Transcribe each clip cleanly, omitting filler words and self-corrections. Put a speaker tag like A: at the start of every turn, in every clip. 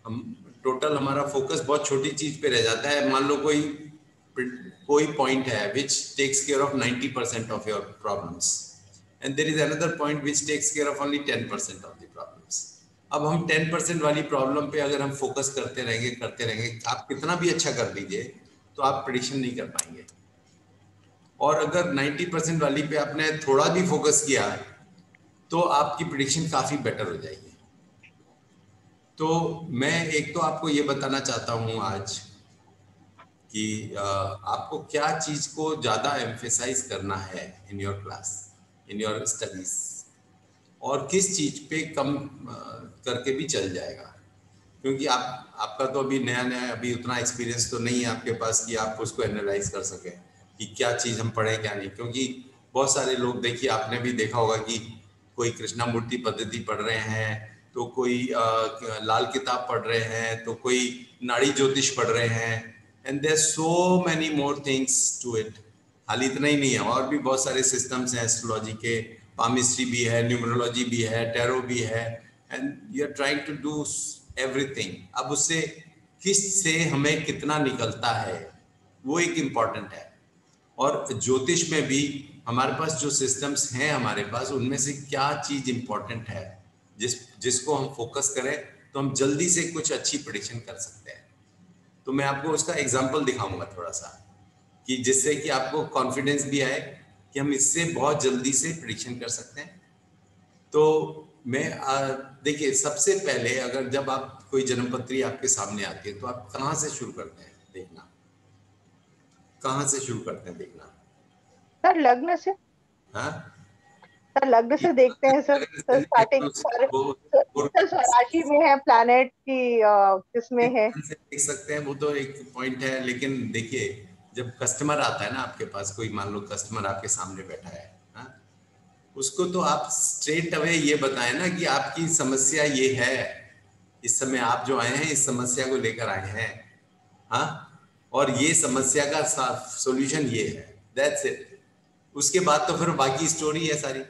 A: हम टोटल हमारा फोकस बहुत छोटी चीज पे रह जाता है। मान लो कोई पॉइंट है which takes care of 90% of your problems and there is another point which takes care of only 10% of the problems। अब हम 10% वाली प्रॉब्लम पे अगर हम फोकस करते रहेंगे, आप कितना भी अच्छा कर लीजिए तो आप प्रेडिक्शन नहीं कर पाएंगे। और अगर 90% वाली पे आपने थोड़ा भी फोकस किया तो आपकी प्रेडिक्शन काफी बेटर हो जाएगी। तो मैं एक तो आपको ये बताना चाहता हूँ आज कि आपको क्या चीज को ज्यादा एम्फेसाइज करना है in your class, in your studies, और किस चीज पे कम करके भी चल जाएगा। क्योंकि आपका तो अभी नया अभी उतना एक्सपीरियंस तो नहीं है आपके पास कि आप उसको एनालाइज कर सकें कि क्या चीज हम पढ़े क्या नहीं। क्योंकि बहुत सारे लोग, देखिए आपने भी देखा होगा कि कोई कृष्णामूर्ति पद्धति पढ़ रहे हैं, तो कोई लाल किताब पढ़ रहे हैं, तो कोई नाड़ी ज्योतिष पढ़ रहे हैं, and there so many more things to it. खाली इतना ही नहीं है, और भी बहुत सारे सिस्टम्स हैं एस्ट्रोलॉजी के, पामिस्ट्री भी है, न्यूमरोलॉजी भी है, टैरो भी है, and you are trying to do everything. अब उससे किस से हमें कितना निकलता है वो एक इम्पॉर्टेंट है। और ज्योतिष में भी हमारे पास जो सिस्टम्स हैं हमारे पास, उनमें से क्या चीज इंपॉर्टेंट है जिसको हम फोकस करें तो हम जल्दी से कुछ अच्छी प्रेडिक्शन कर सकते हैं। तो मैं आपको उसका एग्जांपल दिखाऊंगा थोड़ा सा, कि जिससे कि आपको कॉन्फिडेंस भी आए कि हम इससे बहुत जल्दी से प्रेडिक्शन कर सकते हैं। तो मैं देखिए, सबसे पहले अगर जब आप कोई जन्मपत्री आपके सामने आती है तो आप कहाँ से शुरू करते हैं देखना? कहाँ से शुरू करते हैं देखना?
B: सर लग्न से।
A: हाँ,
B: सर लग्न से देखते हैं sir. Sir starting sir, sir स्वराशि में है प्लैनेट की किसमें है।
A: देख सकते हैं, वो तो एक पॉइंट है। लेकिन देखिए, जब कस्टमर आता है ना आपके पास, कोई मान लो कस्टमर आपके सामने बैठा है, हाँ, उसको तो आप स्ट्रेट अवे ये बताएं ना कि आपकी समस्या ये है, इस समय आप जो आए हैं इस समस्या को लेकर आए हैं, हाँ, और ये समस्या का सॉल्यूशन ये है, दैट्स इट। उसके बाद तो फिर बाकी स्टोरी है सारी।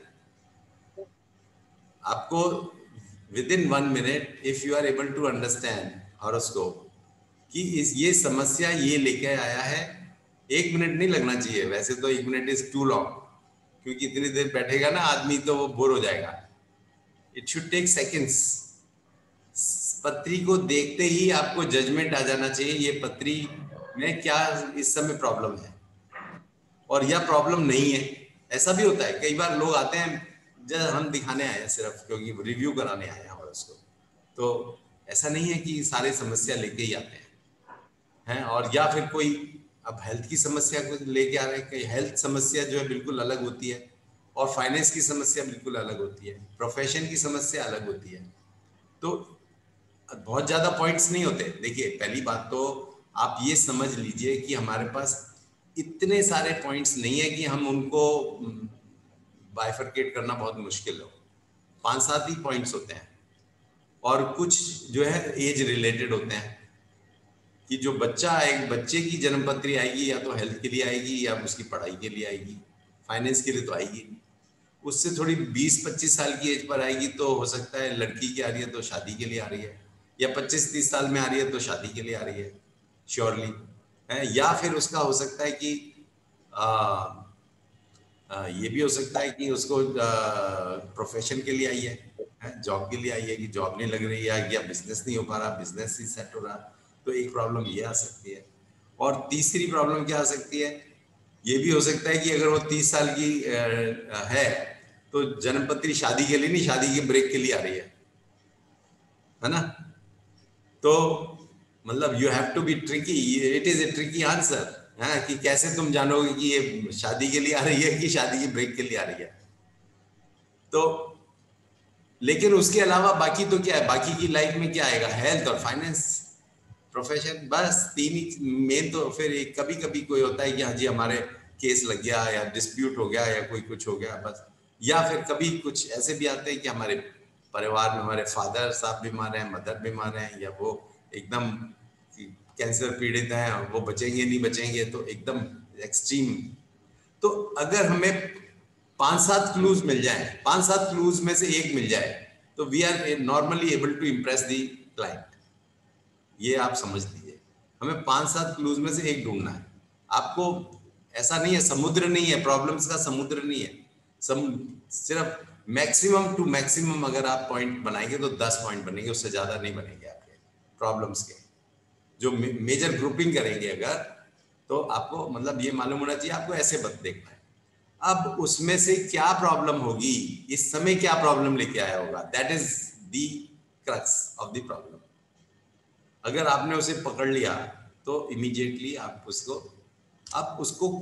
A: आपको within 1 minute if you are able to understand horoscope कि ये समस्या ये लेके आया है, 1 मिनट नहीं लगना चाहिए। वैसे तो 1 मिनट इज टू लॉन्ग, क्योंकि इतनी देर बैठेगा ना आदमी तो वो बोर हो जाएगा। It should take seconds. पत्री को देखते ही आपको जजमेंट आ जाना चाहिए, ये पत्री में क्या इस समय प्रॉब्लम है और यह प्रॉब्लम नहीं है। ऐसा भी होता है, कई बार लोग आते हैं जब हम दिखाने आए हैं सिर्फ, क्योंकि रिव्यू कराने आए हैं और उसको, तो ऐसा नहीं है कि सारे समस्या लेके ही आते हैं। और या फिर कोई अब हेल्थ की समस्या को लेके आ रहे हैं, कई हेल्थ समस्या जो है बिल्कुल अलग होती है, और फाइनेंस की समस्या बिल्कुल अलग होती है, प्रोफेशन की समस्या अलग होती है। तो बहुत ज्यादा पॉइंट्स नहीं होते। देखिए, पहली बात तो आप ये समझ लीजिए कि हमारे पास इतने सारे पॉइंट्स नहीं है कि हम उनको बाइफरकेट करना बहुत मुश्किल हो। 5-7 ही पॉइंट्स होते हैं, और कुछ जो है एज रिलेटेड होते हैं, कि जो बच्चे की जन्मपत्री आएगी या तो हेल्थ के लिए आएगी या उसकी पढ़ाई के लिए आएगी, फाइनेंस के लिए तो आएगी। उससे थोड़ी 20-25 साल की एज पर आएगी तो हो सकता है लड़की की आ रही है तो शादी के लिए आ रही है, या 25-30 साल में आ रही है तो शादी के लिए आ रही है श्योरली है। या फिर उसका हो सकता है कि ये भी हो सकता है कि उसको प्रोफेशन के लिए आई है, जॉब के लिए आई है कि जॉब नहीं लग रही है, या बिजनेस नहीं हो पा रहा, बिजनेस नहीं सेट हो रहा, तो एक प्रॉब्लम ये आ सकती है। और तीसरी प्रॉब्लम क्या आ सकती है, ये भी हो सकता है कि अगर वो 30 साल की है तो जन्मपत्री शादी के लिए नहीं, शादी के ब्रेक के लिए आ रही है ना। तो मतलब you have to be tricky, it is a tricky answer है कि कैसे तुम जानोगे कि ये शादी के लिए आ रही है कि शादी के ब्रेक के लिए आ रही है। तो लेकिन उसके अलावा बाकी तो क्या है, बाकी की लाइफ में क्या आएगा, हेल्थ और फाइनेंस, प्रोफेशन, बस 3 ही मेन। तो फिर कभी कभी कोई होता है कि हाँ जी हमारे केस लग गया या डिस्प्यूट हो गया या कोई कुछ हो गया बस। या फिर कभी कुछ ऐसे भी आते हैं कि हमारे परिवार में हमारे फादर साहब बीमार हैं, मदर बीमार हैं, या वो एकदम कैंसर पीड़ित हैं, वो बचेंगे नहीं बचेंगे, तो एकदम एक्सट्रीम। तो अगर हमें 5-7 क्लूज मिल जाए, 5-7 क्लूज में से एक मिल जाए, तो we are normally able to impress the client. ये आप समझ लीजिए। हमें 5-7 क्लूज में से एक ढूंढना है। आपको ऐसा नहीं है, समुद्र नहीं है, प्रॉब्लम्स का समुद्र नहीं है। सिर्फ मैक्सिमम टू मैक्सिमम अगर आप पॉइंट बनाएंगे तो 10 पॉइंट बनेंगे, उससे ज्यादा नहीं बनेंगे आपके प्रॉब्लम्स के। जो मेजर ग्रुपिंग करेंगे अगर, तो आपको मतलब ये मालूम होना चाहिए आपको ऐसे बत देखना है। अब उसमें से क्या प्रॉब्लम होगी, इस समय क्या प्रॉब्लम लेके आया होगा, that is the crux of the problem. अगर आपने उसे पकड़ लिया तो इमीडिएटली आप उसको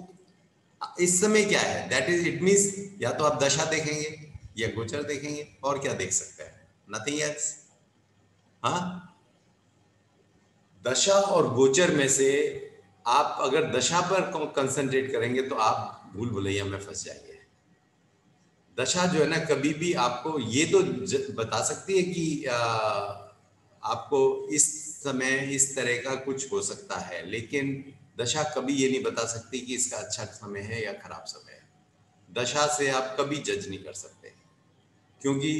A: इस समय क्या है, दैट इज इट मींस या तो आप दशा देखेंगे या गोचर देखेंगे, और क्या देख सकते हैं, नथिंग एल्स। हाँ, दशा और गोचर में से आप अगर दशा पर कंसंट्रेट करेंगे तो आप भूल भुलैया में फंस जाएंगे। दशा जो है ना, कभी भी आपको ये तो बता सकती है कि आपको इस समय इस तरह का कुछ हो सकता है, लेकिन दशा कभी ये नहीं बता सकती कि इसका अच्छा समय है या खराब समय है। दशा से आप कभी जज नहीं कर सकते, क्योंकि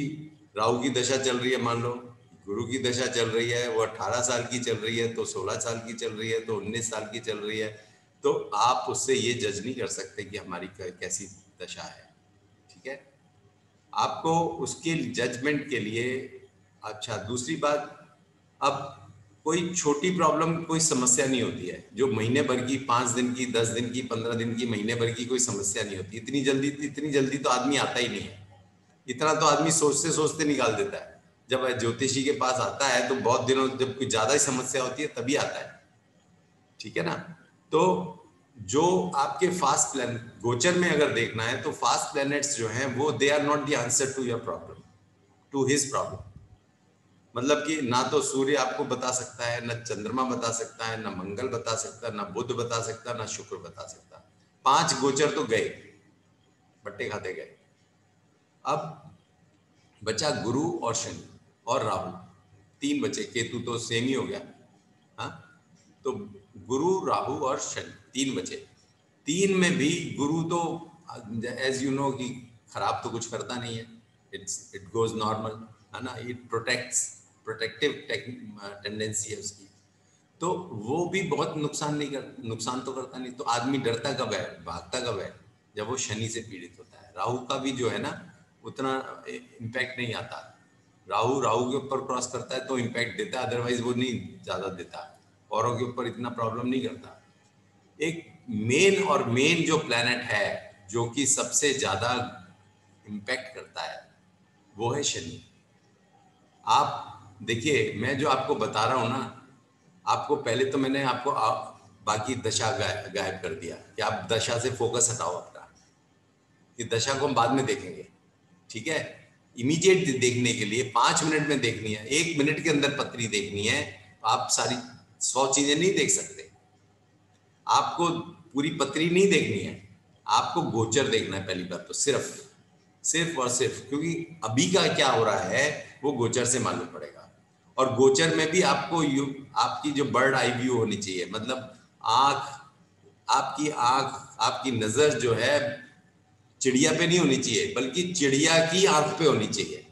A: राहु की दशा चल रही है, मान लो गुरु की दशा चल रही है, वो 18 साल की चल रही है, तो 16 साल की चल रही है, तो 19 साल की चल रही है, तो आप उससे ये जज नहीं कर सकते कि हमारी कैसी दशा है। ठीक है, आपको उसके जजमेंट के लिए। अच्छा, दूसरी बात, अब कोई छोटी प्रॉब्लम, कोई समस्या नहीं होती है जो महीने भर की, 5 दिन की, 10 दिन की, 15 दिन की, महीने भर की कोई समस्या नहीं होती। इतनी जल्दी तो आदमी आता ही नहीं है। इतना तो आदमी सोचते सोचते निकाल देता है। जब ज्योतिषी के पास आता है तो बहुत दिनों, जब कुछ ज्यादा ही समस्या होती है तभी आता है। ठीक है ना। तो जो आपके फास्ट प्लान गोचर में अगर देखना है तो फास्ट प्लैनेट्स जो हैं वो they are not the answer to your problem, to his problem. मतलब कि ना तो सूर्य आपको बता सकता है, ना चंद्रमा बता सकता है, ना मंगल बता सकता, ना बुध बता सकता, ना शुक्र बता सकता। 5 गोचर तो गए, बट्टे खाते गए। अब बचा गुरु और शनि और राहु, 3 बचे। केतु तो सेम ही हो गया। हाँ, तो गुरु, राहु और शनि 3 बचे। 3 में भी गुरु तो एज यू नो कि खराब तो कुछ करता नहीं है, इट गोज नॉर्मल, है ना। इट प्रोटेक्टिव टेंडेंसी है उसकी, तो वो भी बहुत नुकसान तो करता नहीं। तो आदमी डरता कब है, भागता कब है, जब वो शनि से पीड़ित होता है। राहु का भी जो है ना उतना इम्पैक्ट नहीं आता। राहु के ऊपर क्रॉस करता है तो इम्पैक्ट देता है, अदरवाइज वो नहीं ज्यादा देता, औरों के ऊपर इतना प्रॉब्लम नहीं करता। एक मेन जो प्लैनेट है जो कि सबसे ज्यादा इम्पैक्ट करता है वो है शनि। आप देखिए, मैं जो आपको बता रहा हूं ना, आपको पहले तो मैंने आपको बाकी दशा गायब कर दिया कि आप दशा से फोकस हटाओ अपना, कि दशा को हम बाद में देखेंगे। ठीक है, इमीडिएट देखने के लिए 5 मिनट में देखनी है, 1 मिनट के अंदर पत्री देखनी है। आप सारी 100 चीजें नहीं देख सकते, आपको पूरी पत्री नहीं देखनी है, आपको गोचर देखना है पहली बात तो, सिर्फ और सिर्फ, क्योंकि अभी का क्या हो रहा है वो गोचर से मालूम पड़ेगा। और गोचर में भी आपको आपकी जो बर्ड आई व्यू होनी चाहिए, मतलब आंख, आपकी नजर जो है चिड़िया पे नहीं होनी चाहिए, बल्कि चिड़िया की आंख पे होनी चाहिए।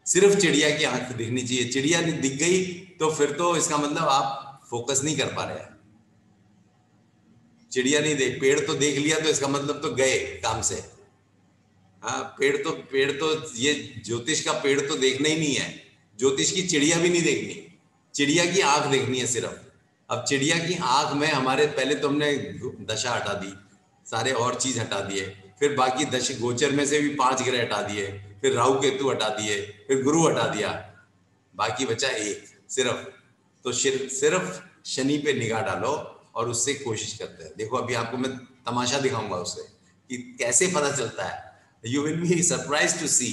A: सिर्फ चिड़िया की आंख दिखनी चाहिए। चिड़िया दिख गई तो फिर तो इसका मतलब आप फोकस नहीं कर पा रहे हैं। चिड़िया नहीं देख, पेड़ तो देख लिया तो इसका मतलब तो गए काम से। हाँ, पेड़ तो ये ज्योतिष का पेड़ तो देखना ही नहीं है, ज्योतिष की चिड़िया भी नहीं देखनी, चिड़िया की आंख देखनी है सिर्फ। अब चिड़िया की आंख में हमारे पहले तो हमने दशा हटा दी, सारे और चीज हटा दिए, फिर बाकी गोचर में से भी 5 ग्रह हटा दिए, फिर राहु केतु हटा दिए, फिर गुरु हटा दिया, बाकी बचा एक सिर्फ। तो सिर्फ शनि पे निगाह डालो और उससे कोशिश करते हैं। देखो अभी आपको मैं तमाशा दिखाऊंगा उससे कि कैसे पता चलता है। You will be surprise to see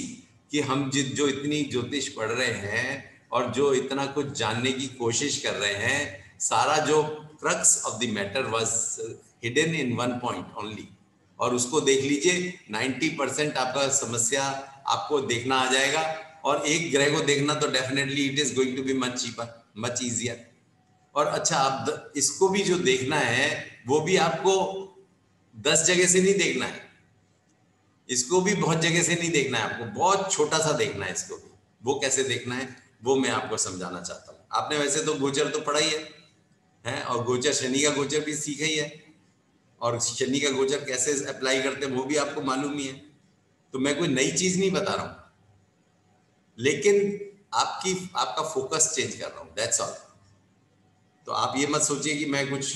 A: कि हम जो इतनी ज्योतिष पढ़ रहे हैं और जो इतना कुछ जानने की कोशिश कर रहे हैं, सारा जो crux of the matter was hidden in 1 point only. और उसको देख लीजिए, 90% आपका समस्या आपको देखना आ जाएगा। और एक ग्रह को देखना तो definitely it is going to be much cheaper, much easier. और अच्छा, आप इसको भी जो देखना है वो भी आपको 10 जगह से नहीं देखना है, इसको भी बहुत जगह से नहीं देखना है, आपको बहुत छोटा सा देखना है इसको भी। वो कैसे देखना है वो मैं आपको समझाना चाहता हूँ। आपने वैसे तो गोचर तो पढ़ा ही है, और गोचर शनि का गोचर भी सीखा ही है, और शनि का गोचर कैसे अप्लाई करते हैं वो भी आपको मालूम ही है। तो मैं कोई नई चीज नहीं बता रहा हूं, लेकिन आपका फोकस चेंज कर रहा हूं, दैट्स ऑल। तो आप ये मत सोचिए कि मैं कुछ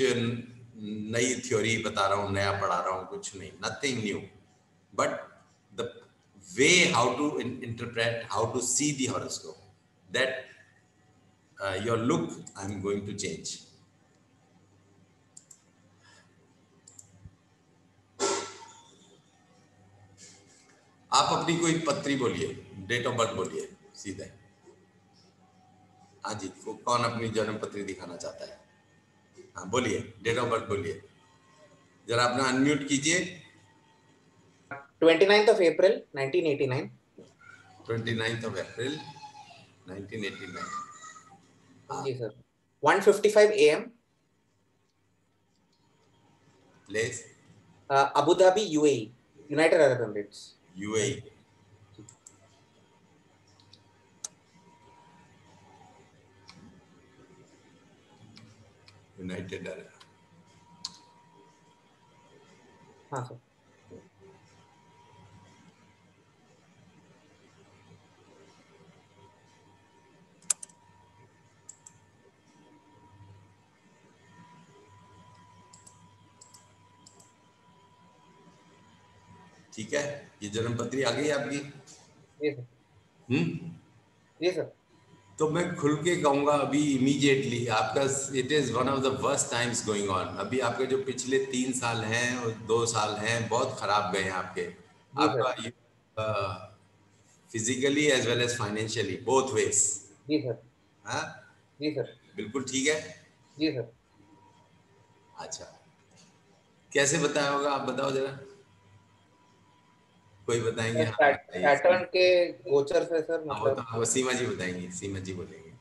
A: नई थ्योरी बता रहा हूँ, नया पढ़ा रहा हूँ, कुछ नहीं, nothing new, but the way how to interpret, how to see the horoscope, that your look I am going to change. आप अपनी कोई पत्री बोलिए, डेट ऑफ बर्थ बोलिए सीधे। हाँ जी, कौन अपनी जन्म पत्री दिखाना चाहता है? हाँ बोलिए, डेट ऑफ बर्थ बोलिए, जरा अपना अनम्यूट कीजिए।
C: 29th of April 1989.
A: 29th of April 1989।
C: जी sir. 1:55 AM।
A: Place?
C: Abu Dhabi, UAE, United Arab Emirates.
A: UAE। United Arab.
C: हाँ सर।
A: ठीक है, ये जन्म पत्री आ गई आपकी?
C: जी सर। जी सर।
A: तो मैं खुल के कहूंगा अभी इमीडिएटली आपका, it is one of the worst times going on. अभी आपके जो पिछले 3 साल हैं और 2 साल हैं बहुत खराब गए हैं आपके।
C: जी सर।
A: आपका physically as well as financially, both ways.
C: जी सर।
A: हाँ
C: जी सर।
A: बिल्कुल ठीक है।
C: जी सर।
A: अच्छा, कैसे बताया होगा आप बताओ जरा, कोई बताएंगे? हाँ बताइए।
C: सैटर्न के गोचर से सर,
A: हाँ, वो
C: मतलब।
A: तो वो सीमा जी बताएंगी, सीमा जी बोलेंगे।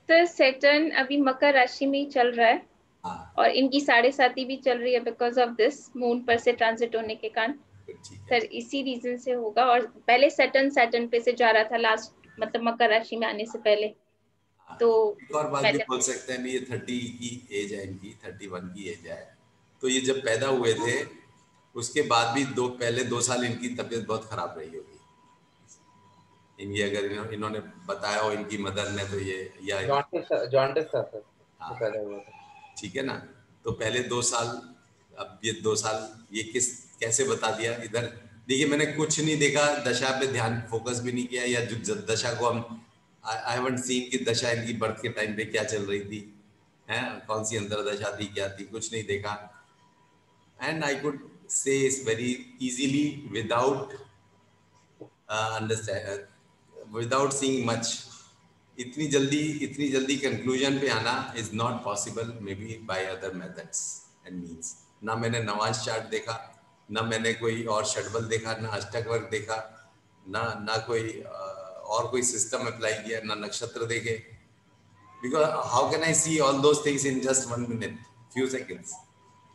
D: सर सैटर्न अभी मकर राशि में ही चल रहा है,
A: हाँ
D: और इनकी 7.5 भी चल रही है बिकॉज ऑफ दिस मून पर से ट्रांजिट होने के कारण।
A: ठीक है।
D: सर इसी रीजन से होगा, और पहले सैटर्न पे से जा रहा था लास्ट, मतलब मकर राशि में आने से पहले।
A: हाँ,
D: तो
A: एक और बात भी
D: पहले
A: बोल सकते हैं, ये 30 की एज है इनकी, 31 की एज है। तो ये जब पैदा हुए थे उसके बाद भी पहले 2 साल इनकी तबीयत बहुत खराब रही होगी इनकी, अगर इन्होंने बताया हो इनकी मदर ने तो ये, या
C: जॉन्डिस था सर,
A: हाँ,
C: तो पैदा हुआ था।
A: ठीक है ना। तो पहले 2 साल, अब ये 2 साल ये कैसे बता दिया इधर? देखिए मैंने कुछ नहीं देखा, दशा पे ध्यान फोकस भी नहीं किया, या जो दशा को हम, आई हैवंट सीन कि दशा इनकी बर्थ के टाइम पे क्या चल रही थी, हैं कौन सी अंतरदशा थी, क्या थी, कुछ नहीं देखा। And I could say very easily without understand, without seeing much. इतनी जल्दी कंक्लूजन पे आना is not possible, may be by other methods and means. ना मैंने नवांश चार्ट देखा, ना मैंने कोई और षटबल देखा, ना अष्टक वर्ग देखा, ना कोई और कोई सिस्टम अप्लाई किया, ना नक्षत्र देखे। Because how can I see all those things in just 1 minute, few seconds.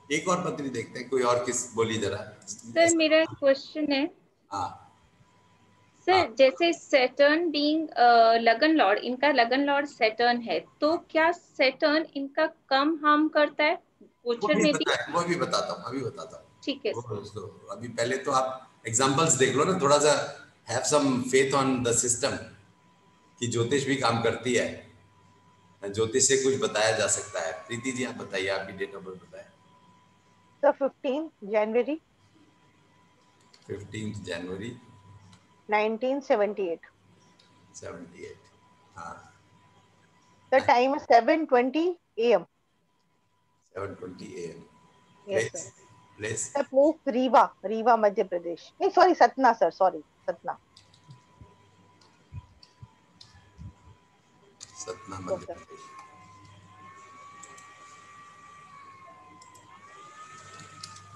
A: एक और पत्री देखते हैं, कोई और किस बोली जरा।
D: सर मेरा क्वेश्चन है,
A: हाँ हाँ,
D: सर जैसे सैटर्न बीइंग लगन लॉर्ड, इनका लगन लॉर्ड सैटर्न है, तो क्या सैटर्न इनका कम हार्म करता है गोचर में भी?
A: वो भी बताता हूँ, अभी बताता हूँ।
D: ठीक है
A: वो
D: सर।
A: उसको अभी पहले तो आप एग्जांपल्स देख लो ना, थोड़ा सा have some faith on the system कि ज्योतिष भी काम करती है, ज्योतिष से कुछ बताया जा सकता है। प्रीति जी आप बताइए, आपकी डेट ऑफ बर्थ बताए।
B: The 15th January
A: 15 जनवरी
B: 1978.
A: 78। हाँ
B: The time is 7:20 AM.
A: 7:20 AM।
B: Yes, sir.
A: Place? Place?
B: The place Rewa, Madhya Pradesh. No, sorry, Satna, sir. Sorry, Satna.
A: Satna
B: Yes,
A: Madhya
B: sir.
A: प्रदेश।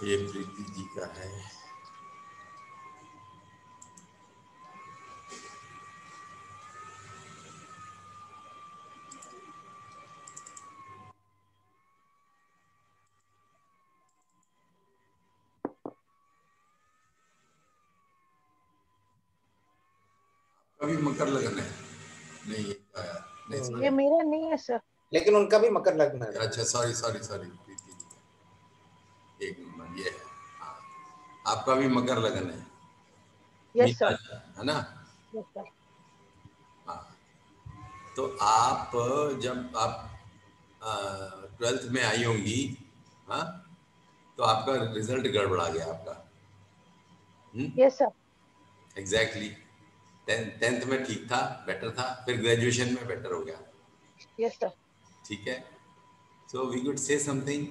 A: ये प्रीति जी का है। कभी मकर लगन है नहीं आया।
B: ये मेरा नहीं है सर।
C: लेकिन उनका भी मकर लग्न है।
A: अच्छा सॉरी एक नंबर ये है। हाँ, आपका भी मकर लगन है।
B: Yes sir.
A: है ना?
B: Yes sir.
A: हाँ, तो आप जब आप 12th में आई होंगी, हाँ, तो आपका रिजल्ट गड़बड़ा गया आपका।
B: Yes sir.
A: एग्जैक्टली। 10th में ठीक था, बेटर था, फिर ग्रेजुएशन में बेटर हो गया।
B: Yes sir.
A: ठीक है, so we could say something,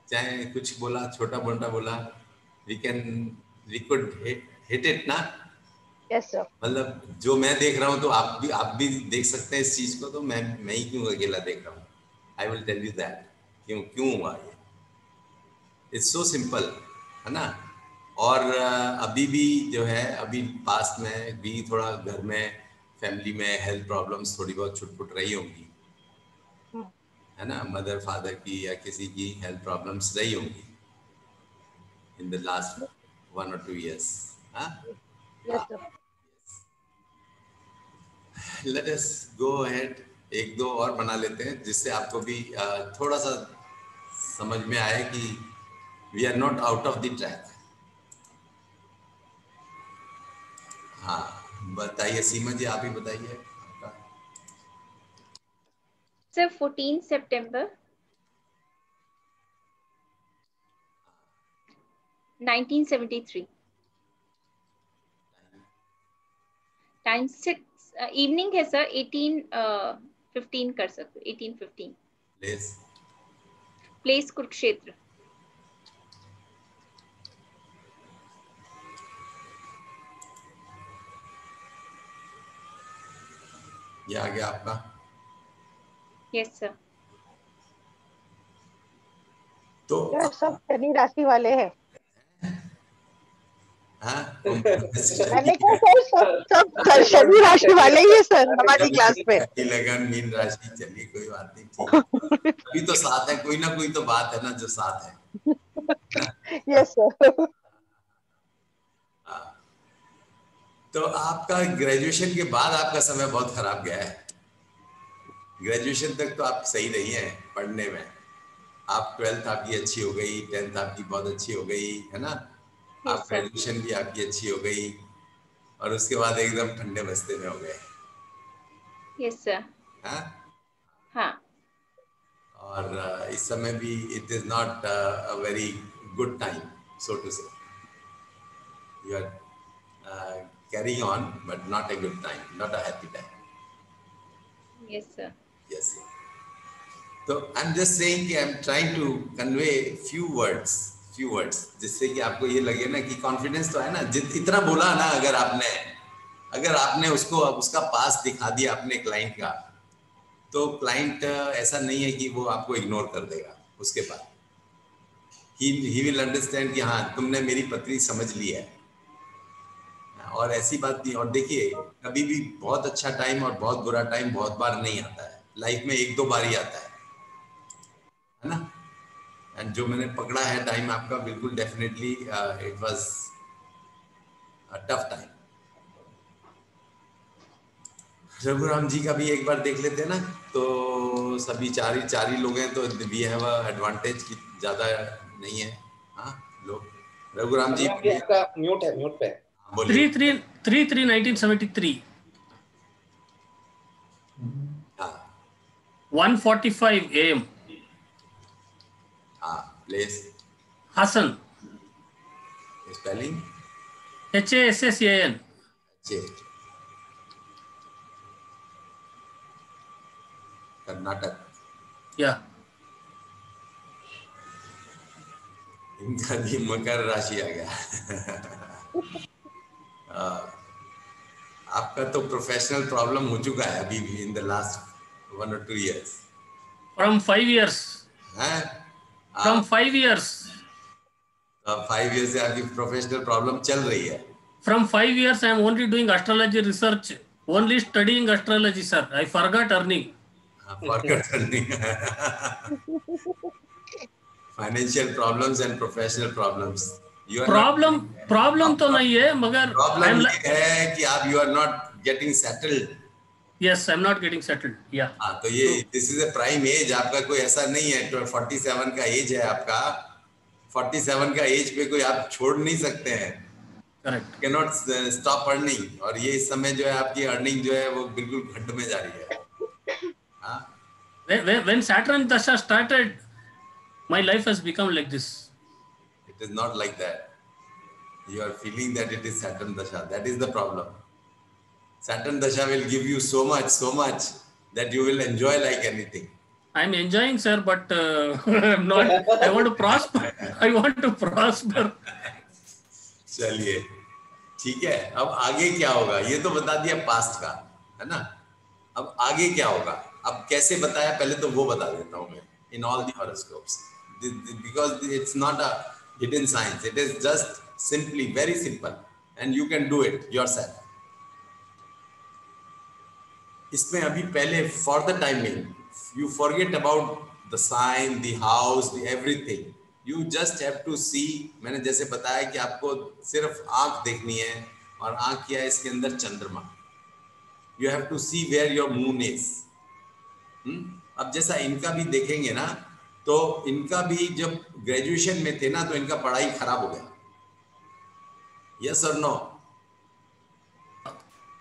A: चाहे कुछ बोला, छोटा मोटा बोला, वी कुड हिट इट ना।
B: Yes sir.
A: मतलब जो मैं देख रहा हूँ तो आप भी देख सकते हैं इस चीज को, तो मैं ही क्यों अकेला देख रहा हूँ? I will tell you that क्यों हुआ ये। इट्स सो सिंपल, है ना? और अभी भी जो है, अभी पास्ट में भी थोड़ा घर में, फैमिली में हेल्थ प्रॉब्लम्स थोड़ी बहुत छुटपुट रही होंगी, है ना? मदर फादर की या किसी की हेल्थ प्रॉब्लम्स रही होंगी इन द लास्ट 1 or 2 years। हाँ,
B: yes sir.
A: Let us go ahead, एक दो और बना लेते हैं जिससे आपको भी थोड़ा सा समझ में आए कि we are not out of the track. हाँ, बताइए सीमा जी, आप ही बताइए।
D: सर 14 सितंबर 1973। टाइम 6 इवनिंग है सर। 18:15 कर सकते, 18:15। प्लेस कुरुक्षेत्र।
A: ये आ गया आपका?
D: Yes sir.
B: तो सब शनि राशि वाले हैं। मैंने कहा सब शनि राशि वाले ही है सर हमारी क्लास में।
A: लगन मीन राशि, चलिए कोई बात नहीं, ठीक। अभी तो साथ है, कोई ना कोई तो बात है ना जो साथ है।
B: Yes sir.
A: तो आपका ग्रेजुएशन के बाद आपका समय बहुत खराब गया है। ग्रेजुएशन तक तो आप सही रही हैं पढ़ने में। आप 12th आपकी अच्छी हो गई, 10th आपकी बहुत अच्छी हो गई, है ना? आप ग्रेजुएशन भी आपकी अच्छी हो गई, और उसके बाद एकदम ठंडे बस्ते में हो गए।
D: Yes sir. हाँ।
A: और इस समय भी it is not a very good time, so to say. You are carrying on but not a good time, not a happy time.
D: Yes sir.
A: Yes. तो आई एम जस्ट सेइंग कि I am trying to convey few words जिससे कि आपको ये लगे ना कि confidence तो है ना। इतना बोला ना, अगर आपने उसका पास दिखा दिया अपने क्लाइंट का, तो क्लाइंट ऐसा नहीं है कि वो आपको इग्नोर कर देगा। उसके बाद ही विल अंडरस्टैंड कि हाँ, तुमने मेरी पत्री समझ ली है। और ऐसी बात नहीं। और देखिए, कभी भी बहुत अच्छा टाइम और बहुत बुरा टाइम बहुत बार नहीं आता है लाइफ में, 1-2 बार ही आता है ना? एंड जो मैंने पकड़ा है टाइम आपका, बिल्कुल definitely it was a tough time. Raghuram ji का भी एक बार देख लेते हैं ना, तो सभी चार ही लोग हैं, तो वी हैव अ एडवांटेज कि ज्यादा नहीं है। हाँ लोग। रघुराम जी
C: आपका म्यूट पे।
A: बोलिए।
E: 3/3/1973।
A: हाँ
E: 1:45 AM।
A: हाँ, place
E: Hassan.
A: Spelling
E: HASSAN।
A: Karnataka.
E: या
A: इनका भी मकर राशि आ गया। आपका तो प्रोफेशनल प्रॉब्लम हो चुका है अभी भी इन the last 1 or 2 years।
E: From 5 years।
A: हैं?
E: From 5 years।
A: 5 years से आपकी प्रोफेशनल प्रॉब्लम चल रही है।
E: From 5 years I am only doing astrology research, only studying astrology sir, I forgot earning।
A: Forgot earning। Financial problems and professional problems.
E: Problem तो नहीं है, मगर
A: प्रॉब्लम ये है कि आप you are not getting settled
E: Yes, I'm not getting settled. Yeah.
A: हाँ, तो ये this is a prime age, आपका कोई ऐसा नहीं है 47 का एज है आपका, 47 का एज पे कोई आप छोड़ नहीं सकते हैं,
E: Correct.
A: Can not stop earning, और ये इस समय जो है आपकी अर्निंग जो है वो बिल्कुल घट में जा रही है। हाँ,
E: When Saturn Dasha started, my life has become like this.
A: it is not like that. You are feeling that it is Saturn Dasha. That is the problem. Saturn Dasha will give you so much that you will enjoy like anything.
E: I'm enjoying, sir, but I'm not. I want to prosper. I want to prosper.
A: चलिए ठीक है, अब आगे क्या होगा ये तो बता दिया पास्ट का, है ना। अब आगे क्या होगा, अब कैसे बताया पहले तो वो बता देता हूँ मैं। In all the horoscopes, because it's not a hidden science, it is just simply very simple and you can do it yourself. इसमें अभी पहले for the timing you forget about the sign, the house, the everything, you just have to see. मैंने जैसे बताया कि आपको सिर्फ आंख देखनी है, और आंख क्या है, इसके अंदर चंद्रमा। You have to see where your moon is. अब जैसा इनका भी देखेंगे ना, तो इनका भी जब ग्रेजुएशन में थे ना तो इनका पढ़ाई खराब हो गया, यस और नो?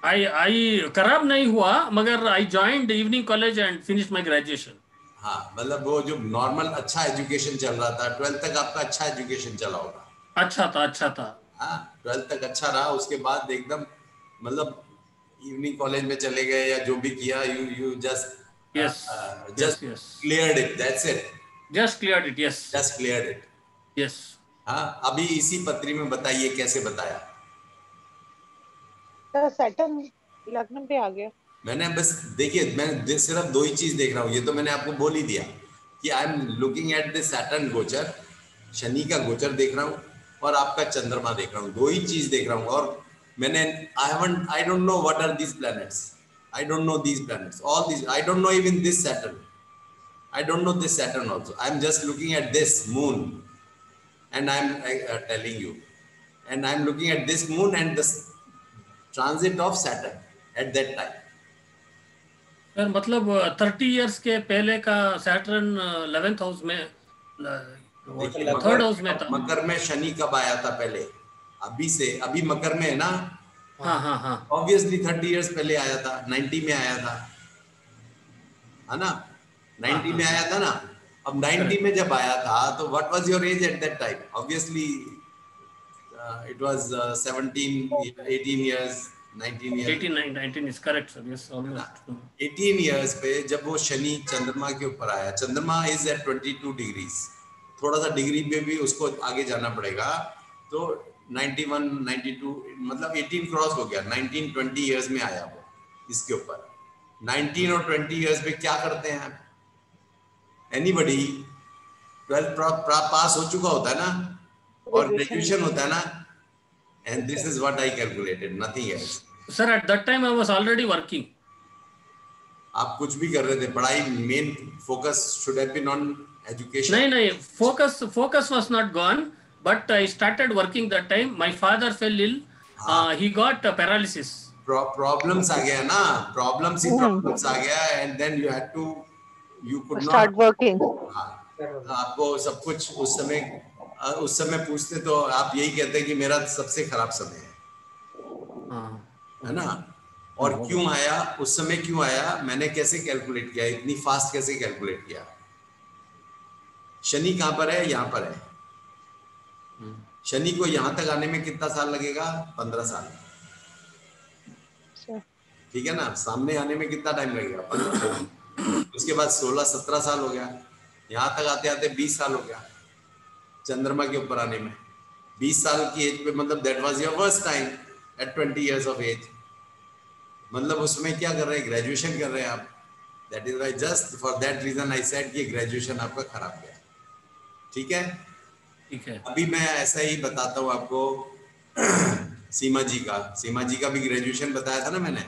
E: I खराब नहीं हुआ, मगर I joined evening college and finished my graduation.
A: हाँ, मतलब वो जो नॉर्मल अच्छा एजुकेशन चल रहा था, 12th तक आपका अच्छा एजुकेशन चला होगा।
E: अच्छा था।
A: हाँ, 12th तक अच्छा रहा, उसके बाद एकदम मतलब इवनिंग कॉलेज में चले गए या जो भी किया, you just cleared it, that's it.
E: Just cleared it, yes.
A: Just cleared it.
E: Yes.
A: हाँ, अभी इसी पत्री में बताइए कैसे बताया।
B: तो सैटर्न लग्न पे आ गया।
A: मैंने बस देखिए, मैं सिर्फ दो ही चीज देख रहा हूँ, ये तो मैंने आपको बोल ही दिया कि I am looking at the Saturn गोचर, शनि का गोचर देख रहा हूँ और आपका चंद्रमा देख रहा हूँ, दो ही चीज देख रहा हूँ। और मैंने I don't know what are these planets, I don't know these planets, all these I don't know, even this Saturn, I don't know this Saturn also. I'm just looking at this moon and I'm telling you. And I'm looking at this moon and the transit of Saturn at that time.
E: Sir मतलब 30 years के पहले का Saturn 11th house में, third house में था।
A: मकर में शनि कब आया था पहले? अभी मकर में है ना।
E: हाँ।
A: Obviously 30 years पहले आया था, 90 में आया था, है ना, 90 में आया था ना। अब 90 में जब आया था तो what was your age at that time? Obviously it was 17, 18 years, 19 years.
E: 19 is correct, sir. Yes, almost.
A: 18 years पे जब वो शनि चंद्रमा के ऊपर आया, चंद्रमा is at 22 degrees, थोड़ा सा डिग्री पे भी उसको आगे जाना पड़ेगा, तो 91, 92 मतलब 18 क्रॉस हो गया, 19, 20 years में आया वो इसके ऊपर। 19 और 20 years पे क्या करते हैं आप? एनीबडी 12th पास हो चुका होता है ना, और ग्रेजुएशन होता है ना, and this is what I calculated, nothing else.
E: Sir at that time I was already working.
A: आप कुछ भी कर रहे थे, पढ़ाई main focus should have been on education.
E: नहीं, focus was not gone, but I started working that time. My father fell ill, he got paralysis.
A: Problems आ गया ना, प्रॉब्लम्स आ गया, and then you had to, you could
B: start
A: not
B: working.
A: आपको सब कुछ उस समय पूछते तो आप यही कहते कि मेरा सबसे खराब समय है ना। और क्यों आया उस समय, क्यों आया, मैंने कैसे कैलकुलेट किया, इतनी फास्ट कैसे कैलकुलेट किया। शनि कहाँ पर है? यहाँ पर है। शनि को यहाँ तक आने में कितना साल लगेगा? 15 साल। ठीक है ना, सामने आने में कितना टाइम लगेगा? 15 साल। उसके बाद 16-17 साल हो गया, यहाँ तक आते आते 20 साल हो गया चंद्रमा के ऊपर आने में। 20 साल की एज पे, मतलब that was your worst time at 20 years of age. मतलब उसमें क्या कर रहे हैं? ग्रेजुएशन कर रहे हैं आप। That is why, just for that reason I said कि ग्रेजुएशन आपका खराब गया। ठीक है। अभी मैं ऐसा ही बताता हूँ आपको सीमा जी का भी ग्रेजुएशन बताया था ना मैंने,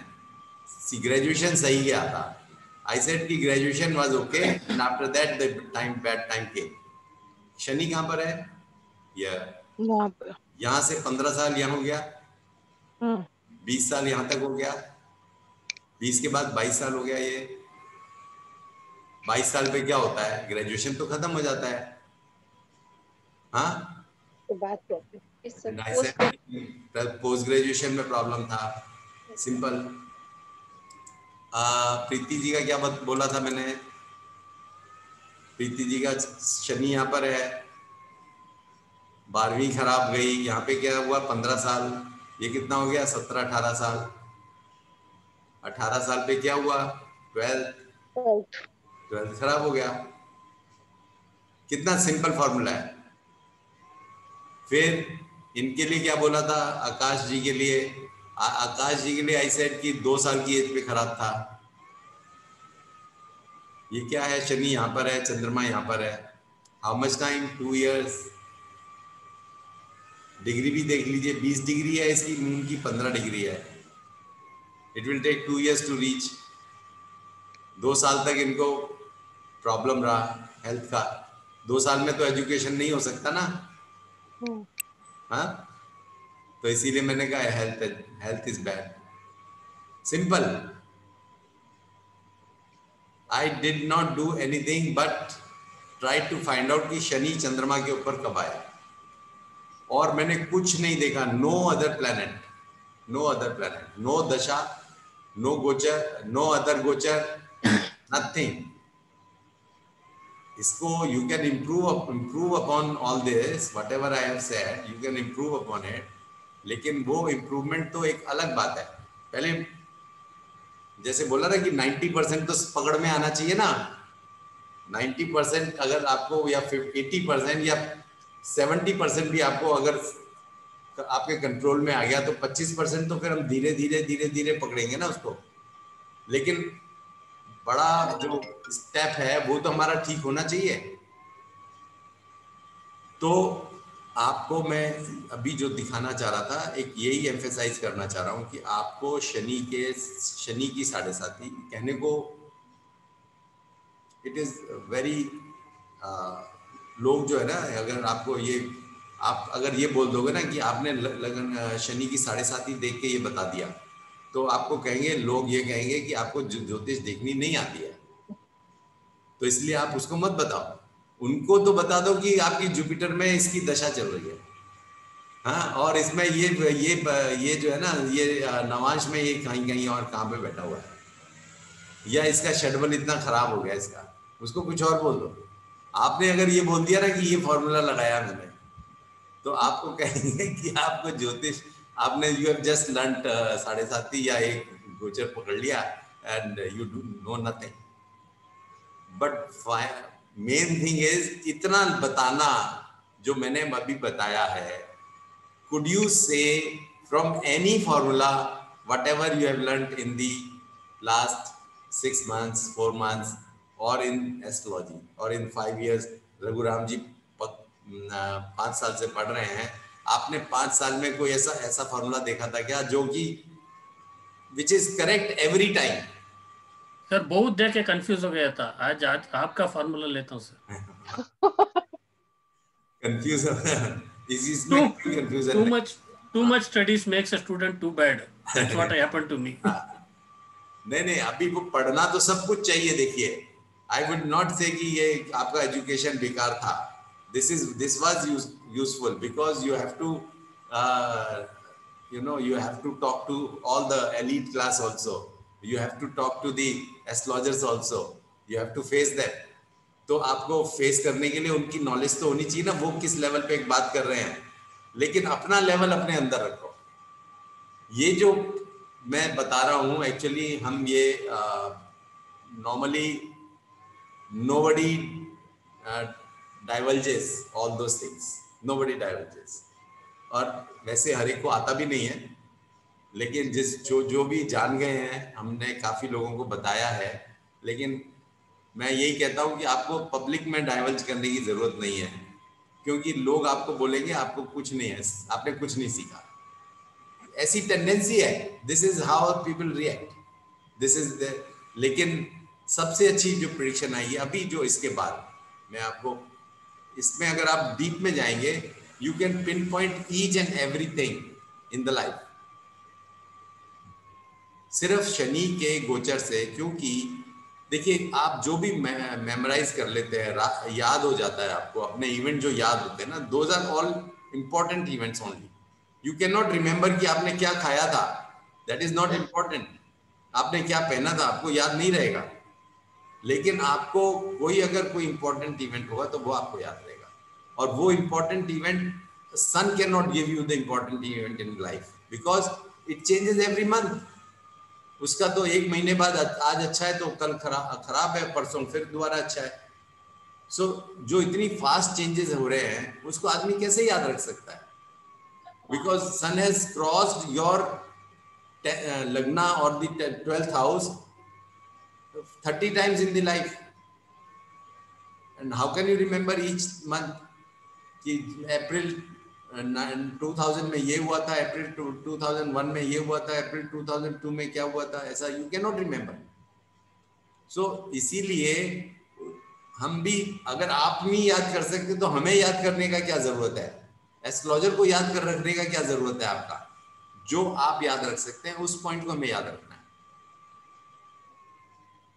A: ग्रेजुएशन सही गया था। I said कि graduation was okay and after that the bad time came. Shani कहाँ पर है? यहाँ से 15 साल यहाँ हो गया, 20 साल यहाँ तक हो गया, 20 के बाद 22 साल हो गया ये। 22 साल पे क्या होता है, ग्रेजुएशन तो खत्म हो जाता है। हाँ,
B: तो बात करते हैं।
A: पोस्ट ग्रेजुएशन में प्रॉब्लम था, सिंपल। प्रीति जी का क्या बोला था मैंने, प्रीति जी का शनि यहाँ पर है, 12वीं खराब गई, यहाँ पे क्या हुआ 15 साल, ये कितना हो गया 17-18 साल। 18 साल पे क्या हुआ 12th खराब हो गया। कितना सिंपल फॉर्मूला है। फिर इनके लिए क्या बोला था, आकाश जी के लिए, आकाश जी के लिए आई सेड कि 2 साल की एज पे खराब था। ये क्या है, शनि यहाँ पर है, चंद्रमा यहाँ पर है। How much time, 2 years। Degree भी देख लीजिए, 20 डिग्री है इसकी, मून की 15 डिग्री है। It will take 2 years to reach. 2 साल तक इनको प्रॉब्लम रहा हेल्थ का। 2 साल में तो एजुकेशन नहीं हो सकता ना। हाँ, तो इसीलिए मैंने कहा health is bad, simple. I did not do anything but try to find out कि शनि चंद्रमा के ऊपर कब आया, और मैंने कुछ नहीं देखा। नो अदर प्लैनेट, नो दशा, नो गोचर, नो अदर गोचर, नथिंग। इसको you can improve upon all this, whatever I have said, you can improve upon it, लेकिन वो इम्प्रूवमेंट तो एक अलग बात है। पहले जैसे बोला ना कि 90% तो पकड़ में आना चाहिए ना। 90% अगर आपको, या 80% या 70% भी आपको अगर आपके कंट्रोल में आ गया, तो 25% तो फिर हम धीरे धीरे पकड़ेंगे ना उसको। लेकिन बड़ा जो स्टेप है वो तो हमारा ठीक होना चाहिए। तो आपको मैं अभी जो दिखाना चाह रहा था, एक यही एम्फेसाइज करना चाह रहा हूँ कि आपको शनि की 7.5 कहने को, इट इज वेरी, लोग जो है ना, अगर आपको ये, आप अगर ये बोल दोगे ना कि आपने लगन शनि की 7.5 देख के ये बता दिया, तो आपको कहेंगे, लोग ये कहेंगे कि आपको ज्योतिष देखनी नहीं आती है। तो इसलिए आप उसको मत बताओ, उनको तो बता दो कि आपकी जुपिटर में इसकी दशा चल रही है। हाँ, और इसमें ये जो है ना, ये नवांश में ये कहीं और कहाँ पे बैठा हुआ है, या इसका शेड्यूल इतना खराब हो गया इसका, उसको कुछ और बोल दो। आपने अगर ये बोल दिया ना कि ये फॉर्मूला लगाया मैंने, तो आपको कहेंगे कि आपको ज्योतिष, आपने यू हैव जस्ट लर्नड 7.5 या एक गोचर पकड़ लिया and you do know nothing. But main thing is इतना बताना जो मैंने अभी बताया है। Could you say from any formula whatever you have learned in the last 6 months, 4 months, or in astrology, or in 5 years, Raghuram जी 5 साल से पढ़ रहे हैं, आपने 5 साल में कोई ऐसा फॉर्मूला देखा था क्या जो कि which is correct every time?
E: Sir बहुत देख के कंफ्यूज हो गया था, आज आपका फॉर्मूला लेता हूँ सर।
A: कंफ्यूज इसमें confusion
E: too much studies makes a student too bad. That's what happened to me.
A: नहीं, अभी वो पढ़ना तो सब कुछ चाहिए। देखिए, आई वुड नॉट से कि ये आपका एजुकेशन बेकार था। This was useful because you have to you have to talk to all the elite class also, you have to talk to the astrologers also, you have to face them। तो आपको face करने के लिए उनकी knowledge तो होनी चाहिए ना, वो किस लेवल पे एक बात कर रहे हैं, लेकिन अपना लेवल अपने अंदर रखो। ये जो मैं बता रहा हूँ एक्चुअली, हम ये normally nobody divulges all those things, nobody divulges, और वैसे हर एक को आता भी नहीं है, लेकिन जो भी जान गए हैं, हमने काफी लोगों को बताया है। लेकिन मैं यही कहता हूँ कि आपको पब्लिक में डाइवल्ज करने की जरूरत नहीं है, क्योंकि लोग आपको बोलेंगे आपको कुछ नहीं है, आपने कुछ नहीं सीखा। ऐसी टेंडेंसी है, this is how people react, this is. लेकिन सबसे अच्छी जो प्रेडिक्शन आई है अभी, जो इसके बाद मैं आपको, इसमें अगर आप डीप में जाएंगे, you can pin point each and everything in the life. सिर्फ शनि के गोचर से, क्योंकि देखिए आप जो भी मेमोराइज कर लेते हैं, याद हो जाता है आपको, अपने इवेंट जो याद होते हैं ना, those are all important events only. You can not remember कि आपने क्या खाया था, दैट इज नॉट इम्पॉर्टेंट। आपने क्या पहना था आपको याद नहीं रहेगा, लेकिन आपको कोई अगर कोई इंपॉर्टेंट इवेंट होगा तो वो आपको याद रहेगा। और वो important event, sun can not give you the important event in life because it changes every month. उसका तो एक महीने बाद आज अच्छा है तो कल खराब है, परसों फिर दोबारा अच्छा है। सो जो इतनी फास्ट चेंजेस हो रहे हैं उसको आदमी कैसे याद रख सकता है? Because sun has crossed your lagna और the 12th house 30 times in the life, and how can you remember each month कि अप्रैल 2000 में ये हुआ था, अप्रैल 2001 में ये हुआ था, अप्रैल 2002 में क्या हुआ था, ऐसा यू कैन नॉट रिमेम्बर। सो इसीलिए हम भी, अगर आप नहीं याद कर सकते तो हमें याद करने का क्या जरूरत है? एस्ट्रोलॉजर को याद कर रखने का क्या जरूरत है? आपका जो आप याद रख सकते हैं उस पॉइंट को हमें याद रखना है,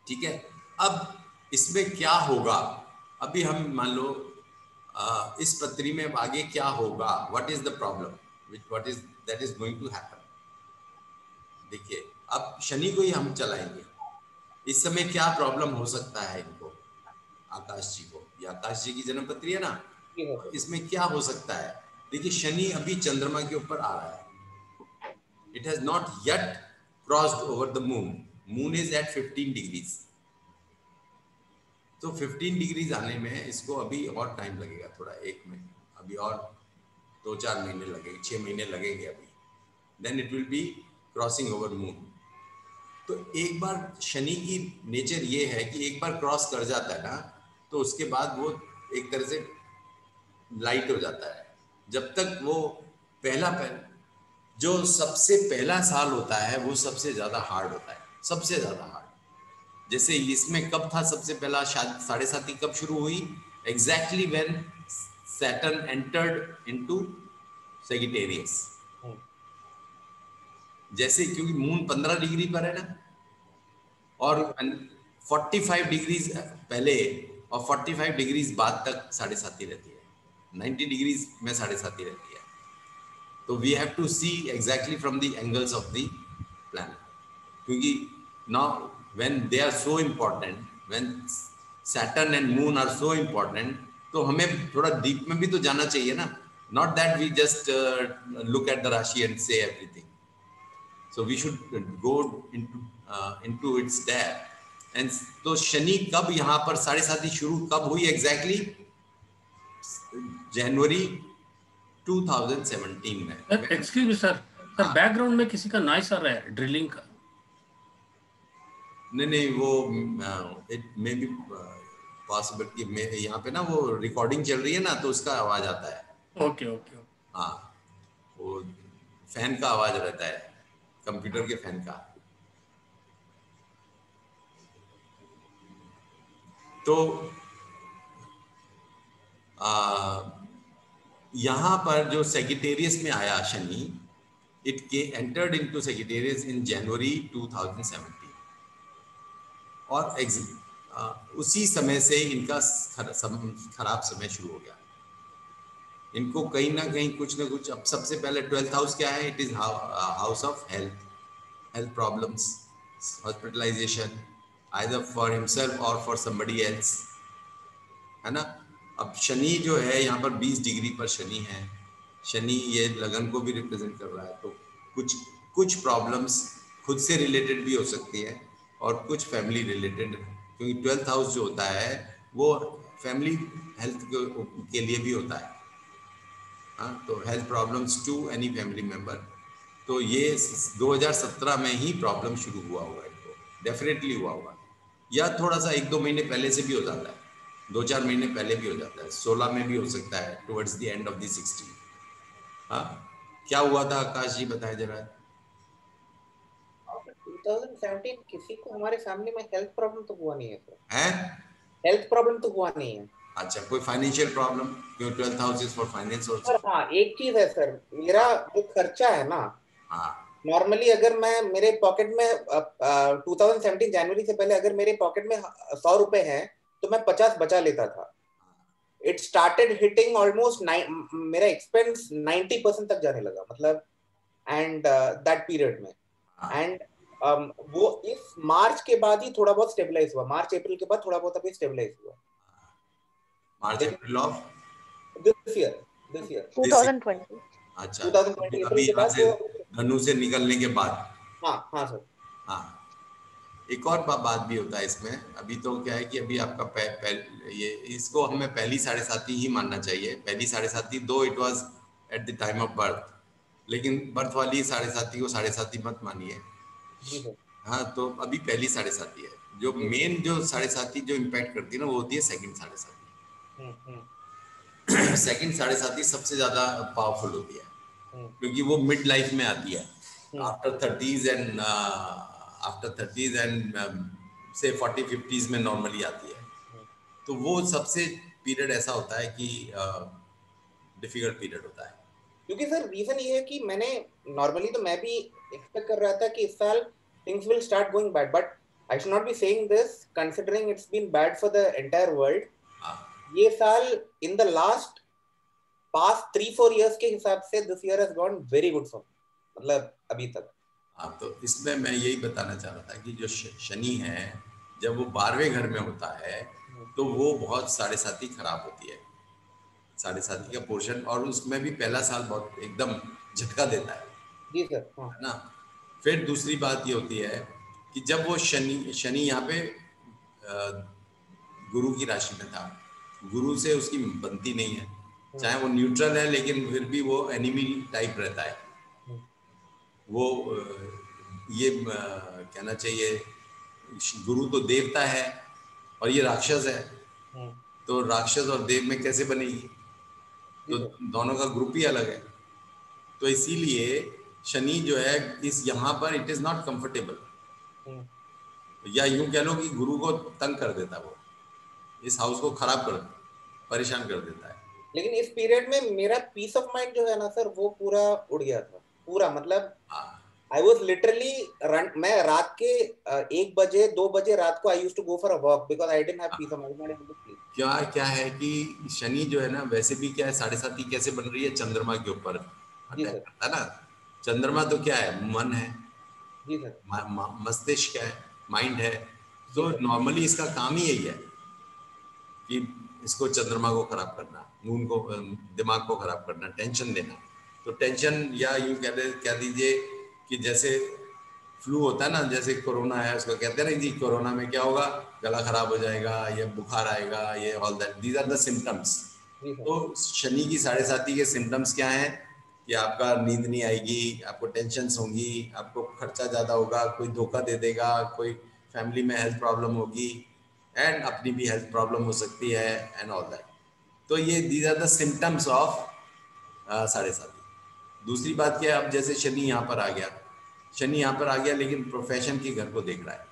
A: ठीक है। अब इसमें क्या होगा, अभी हम मान लो इस पत्री में आगे क्या होगा, what is the problem, what is that is going to happen. देखिए अब शनि को ही हम चलाएंगे, इस समय क्या प्रॉब्लम हो सकता है इनको, आकाश जी को, ये आकाश जी की जन्म पत्री है ना, इसमें क्या हो सकता है? देखिए शनि अभी चंद्रमा के ऊपर आ रहा है, it has not yet crossed over the moon, moon is at 15 degrees. तो 15 डिग्रीज आने में इसको अभी और टाइम लगेगा थोड़ा, एक में अभी और 2-4 महीने लगेंगे, 6 महीने लगेंगे अभी, then it will be crossing over moon. तो एक बार शनि की नेचर ये है कि एक बार क्रॉस कर जाता है ना तो उसके बाद वो एक तरह से लाइट हो जाता है। जब तक वो जो सबसे पहला साल होता है वो सबसे ज्यादा हार्ड होता है, सबसे ज्यादा हार्ड। जैसे इसमें कब था सबसे पहला साढ़े साथी कब शुरू हुई? Exactly when Saturn entered into Sagittarius. जैसे क्योंकि मून 15 डिग्री पर है ना, और 45 डिग्रीज पहले और 45 डिग्रीज बाद तक साढ़े साथी रहती है, 90 डिग्रीज में साढ़े साथी रहती है। तो we have to see exactly from the angles of the planet, क्योंकि now when they are so important, when Saturn and Moon are so important, तो हमें थोड़ा डीप में भी तो जाना चाहिए ना, not that we just look at the Rashi and say everything. So we should go into its depth. And तो शनि कब यहाँ पर साढ़े साथी शुरू कब हुई एग्जैक्टली? जनवरी 2017 में।
E: एक्सक्यूज मी सर, बैकग्राउंड में किसी का नॉइस आ रहा है, ड्रिलिंग का।
A: नहीं वो इट मे बी पॉसिबल कि यहाँ पे ना वो रिकॉर्डिंग चल रही है ना तो उसका आवाज आता है।
E: Okay okay.
A: हाँ, वो फैन का आवाज रहता है, कंप्यूटर के फैन का। तो यहाँ पर जो सैजिटेरियस में आया Shani, it entered into Sagittarius in January 2017, और उसी समय से इनका खराब समय शुरू हो गया। इनको कहीं ना कहीं कुछ ना कुछ, अब सबसे पहले 12th हाउस क्या है? It is house of health problems, hospitalization either for himself और फॉर समबडी एल्स, है ना। अब शनि जो है यहाँ पर 20 डिग्री पर शनि है, शनि ये लगन को भी रिप्रेजेंट कर रहा है, तो कुछ प्रॉब्लम्स खुद से रिलेटेड भी हो सकती है और कुछ फैमिली रिलेटेड, क्योंकि 12th हाउस जो होता है वो फैमिली हेल्थ के लिए भी होता है। हाँ, तो health problems to any family member. तो ये 2017 में ही प्रॉब्लम शुरू हुआ होगा, इनको डेफिनेटली हुआ होगा, या थोड़ा सा 1-2 महीने पहले से भी हो जाता है, 2-4 महीने पहले भी हो जाता है, 16 में भी हो सकता है, towards the end of the 16। हाँ, क्या हुआ था आकाश जी बताएं जरा।
C: 2017 किसी को हमारे फैमिली में हेल्थ प्रॉब्लम तो हुआ नहीं है सर।
A: हैं?
C: हेल्थ प्रॉब्लम तो हुआ नहीं है।
A: अच्छा, कोई फाइनेंशियल प्रॉब्लम? क्योंकि 12th house is for finance also.
C: Sir हाँ, एक चीज है सर, मेरा जो खर्चा है ना,
A: हाँ,
C: नॉर्मली अगर मैं मेरे पॉकेट में 2017 जनवरी से पहले अगर मेरे पॉकेट में 100 रुपए हैं तो मैं 50 बचा लेता था. इट स्टार्टेड हिटिंग ऑलमोस्ट मेरा एक्सपेंस 90% तक जाने लगा, मतलब एंड दैट पीरियड में. एंड वो इस मार्च के बाद ही थोड़ा बहुत स्टेबलाइज हुआ. मार्च अप्रैल के बाद थोड़ा बहुत अभी स्टेबलाइज हुआ.
A: मार्च अप्रैल ऑफ
C: दिस ईयर
B: 2020.
A: अच्छा,
C: 2020
A: अभी
C: के
A: यहाँ
C: बाद
A: से धनु से निकलने के बाद.
C: हाँ सर.
A: हाँ, एक और बात भी होता है इसमें. अभी तो क्या है कि अभी आपका ये इसको हमें पहली 7.5 ही मानना चाहिए. पहली 7.5 दो it was at the time of birth, लेकिन बर्थ वाली 7.5 को 7.5 मत मानिए. हाँ, तो अभी पहली 7.5 है. जो मेन जो 7.5 जो इम्पैक्ट करती है ना, वो होती है सेकंड 7.5. सेकंड 7.5 सबसे ज्यादा पावरफुल होती है, क्योंकि वो मिड लाइफ में आती है. आफ्टर 30s एंड से 40-50s में नॉर्मली आती है. तो वो सबसे पीरियड ऐसा होता है कि डिफिकल्ट पीरियड होता है.
C: क्योंकि सर रीजन ये है कि मैंने नॉर्मली तो मैं भी एक्सपेक्ट कर रहा था कि इस साल things will start going bad, but I should not be saying this considering it's been bad for the entire world. ये साल in the last past 3-4 years के हिसाब से this year has gone very good for, मतलब अभी तक.
A: हाँ, तो इसमें मैं यही बताना चाह रहा था कि जो शनि है, जब वो 12वें घर में होता है तो वो बहुत 7.5 खराब होती है. 7.5 का पोर्शन, और उसमें भी पहला साल बहुत एकदम झटका देता है.
C: जी सर.
A: है ना. फिर दूसरी बात ये होती है कि जब वो शनि यहाँ पे गुरु की राशि में था, गुरु से उसकी बनती नहीं है. चाहे वो न्यूट्रल है, लेकिन फिर भी वो एनिमी टाइप रहता है. वो ये कहना चाहिए, गुरु तो देवता है और ये राक्षस है. तो राक्षस और देव में कैसे बनेगी? तो दोनों का ग्रुप ही अलग है. तो इसीलिए शनि जो है इस यहाँ पर इट इज नॉट कंफर्टेबल, या यूं कह लो कि गुरु को तंग कर देता है. वो इस हाउस को खराब कर परेशान कर देता है.
C: लेकिन इस पीरियड में मेरा पीस ऑफ माइंड जो है ना सर, वो पूरा उड़ गया था. पूरा मतलब आई वॉज लिटरली मैं रात के 1 बजे 2 बजे रात को I used to go for a walk because I didn't have peace of mind. क्या
A: है कि शनि जो है ना, वैसे भी क्या है, 7.5 कैसे बन रही है? चंद्रमा के ऊपर है ना. चंद्रमा तो क्या है? मन है.
C: जी सर.
A: मस्तिष्क है, माइंड है. तो नॉर्मली इसका काम ही यही है कि इसको चंद्रमा को खराब करना, मून को, दिमाग को खराब करना, टेंशन देना. तो टेंशन, या यूं कह दीजिए कि जैसे फ्लू होता है ना, जैसे कोरोना है, उसको कहते हैं ना जी कोरोना में क्या होगा, गला खराब हो जाएगा, ये बुखार आएगा, ये all that, these are the symptoms. तो शनि की 7.5 के सिम्टम्स क्या हैं कि आपका नींद नहीं आएगी, आपको टेंशन्स होंगी, आपको खर्चा ज़्यादा होगा, कोई धोखा दे देगा, कोई फैमिली में हेल्थ प्रॉब्लम होगी, एंड अपनी भी हेल्थ प्रॉब्लम हो सकती है, एंड ऑल दैट. तो ये these are the symptoms of 7.5. दूसरी बात क्या है, अब जैसे शनि यहाँ पर आ गया, लेकिन प्रोफेशन के घर को देख रहा है.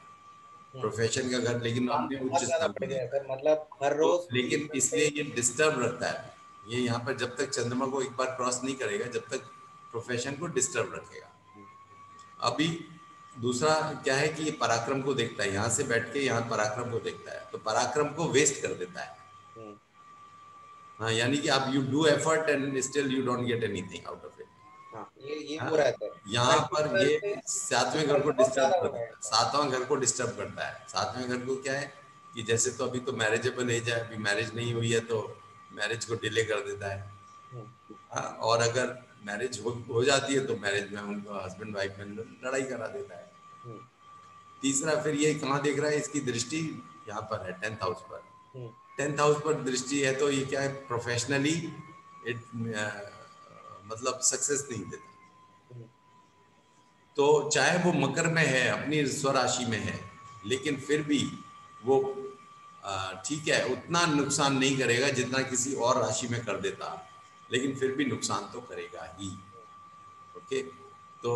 A: प्रोफेशन का घर, लेकिन अपने उच्च स्थान पे,
C: मतलब हर रोज.
A: लेकिन इसलिए ये डिस्टर्ब रहता है. ये यहाँ पर जब तक चंद्रमा को एक बार क्रॉस नहीं करेगा, जब तक प्रोफेशन को डिस्टर्ब रखेगा. अभी दूसरा क्या है कि ये पराक्रम को देखता है. यहाँ से बैठ के यहाँ पराक्रम को देखता है, तो पराक्रम को वेस्ट कर देता है. हाँ, यानी कि आप you do effort and still you don't get anything out of it.
C: ये पूरा है.
A: यहाँ पर ये 7वें घर को डिस्टर्ब करता है. 7वां घर को डिस्टर्ब करता है. 7वें घर को क्या है कि जैसे, तो अभी तो मैरिजेबल एज है, अभी मैरिज नहीं हुई है, तो मैरिज को डिले कर देता है. और अगर मैरिज हो जाती है तो मैरिज में उनको हस्बैंड वाइफ में लड़ाई करा देता है. तीसरा, फिर ये कहाँ देख रहा है, इसकी दृष्टि यहाँ पर है 10th हाउस पर. 10th हाउस पर दृष्टि है, तो ये क्या है, प्रोफेशनली मतलब सक्सेस नहीं देता. तो चाहे वो मकर में है, अपनी स्वराशि में है, लेकिन फिर भी वो ठीक है, उतना नुकसान नहीं करेगा जितना किसी और राशि में कर देता, लेकिन फिर भी नुकसान तो करेगा ही. ओके, तो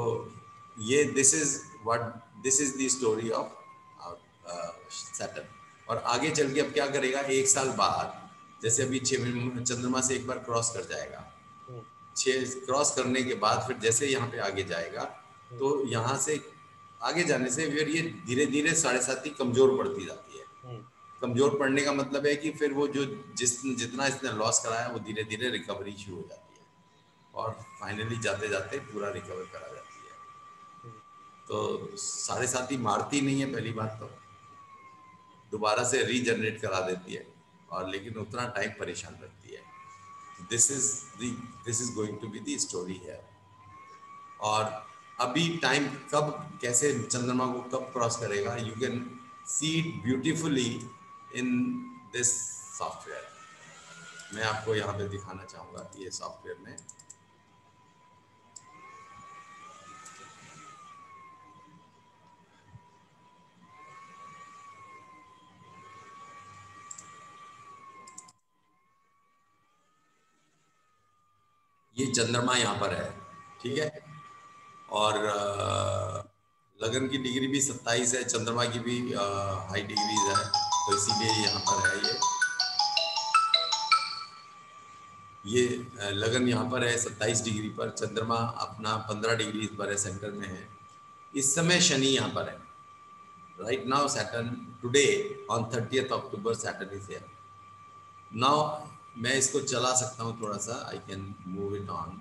A: ये this is the story of Saturn. और आगे चल के अब क्या करेगा, 1 साल बाद, जैसे अभी 6 चंद्रमा से एक बार क्रॉस कर जाएगा, 6 क्रॉस करने के बाद फिर जैसे यहाँ पे आगे जाएगा, तो यहाँ से आगे जाने से फिर ये धीरे धीरे 7.5 कमजोर पड़ती जाती है। कमजोर पड़ने का मतलब है कि फिर वो जो जितना इसने लॉस कराया वो धीरे धीरे रिकवरी शुरू हो जाती है और फाइनली जाते जाते पूरा रिकवर करा जाती है। तो 7.5 मारती नहीं है पहली बात, तो दोबारा से रीजनरेट करा देती है, और लेकिन उतना टाइम परेशान रखती है। This is going to be the story है। और अभी टाइम कब कैसे चंद्रमा को कब क्रॉस करेगा, you can see it beautifully in this software. मैं आपको यहाँ पे दिखाना चाहूँगा ये सॉफ्टवेयर में। ये चंद्रमा यहाँ पर है, ठीक है, और लगन की डिग्री भी 27 है, चंद्रमा की भी हाई डिग्रीज है, तो इसीलिए यहाँ पर है ये लगन यहाँ पर है 27 डिग्री पर, चंद्रमा अपना 15 डिग्री पर है, सेंटर में है। इस समय शनि यहाँ पर है। Right now Saturn today on 30th October Saturn is here. Now मैं इसको चला सकता हूँ थोड़ा सा, I can move it on.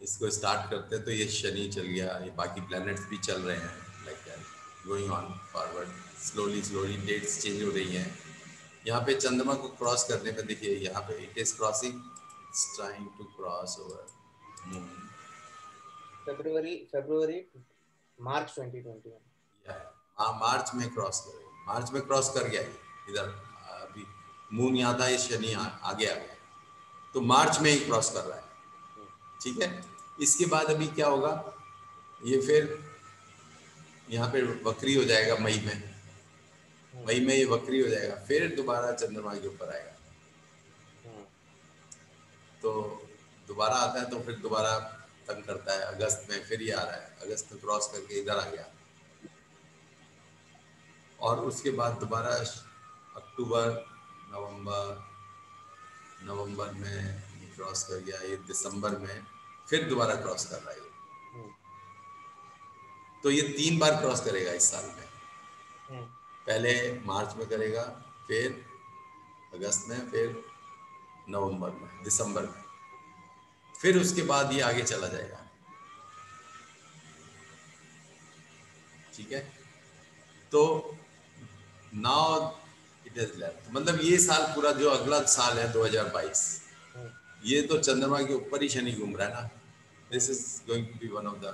A: इसको स्टार्ट करते हैं तो ये शनि चल गया, ये बाकी प्लैनेट्स भी चल रहे हैं, like that going on forward. Slowly dates change हो रही हैं। यहाँ पे चंद्रमा को क्रॉस करने पे देखिए, यहाँ पे it is crossing, it's trying to cross over moon.
C: फरवरी मार्च 2021।
A: हाँ, मार्च में क्रॉस करेगा, मार्च में क्रॉस कर गया इधर। अभी मून यहाँ था, ये शनि आगे आ गया, तो मार्च में ही क्रॉस कर रहा है, ठीक है। इसके बाद अभी क्या होगा, ये फिर यहाँ पे वक्री हो जाएगा मई में ये वक्री हो जाएगा, फिर दोबारा चंद्रमा के ऊपर आएगा, तो दोबारा आता है, तो फिर दोबारा तंग करता है। अगस्त में फिर ये आ रहा है, अगस्त में क्रॉस करके इधर आ गया, और उसके बाद दोबारा अक्टूबर नवंबर में क्रॉस कर गया, ये दिसंबर में फिर दोबारा क्रॉस कर रहा है। तो ये 3 बार क्रॉस करेगा इस साल में। पहले मार्च में करेगा, फिर अगस्त में, फिर नवंबर में, दिसंबर में, फिर उसके बाद ये आगे चला जाएगा, ठीक है। तो नाउ इट इज लेफ्ट, मतलब ये साल पूरा जो अगला साल है 2022, ये तो चंद्रमा के ऊपर ही शनि घूम रहा है ना। This is going to be one of the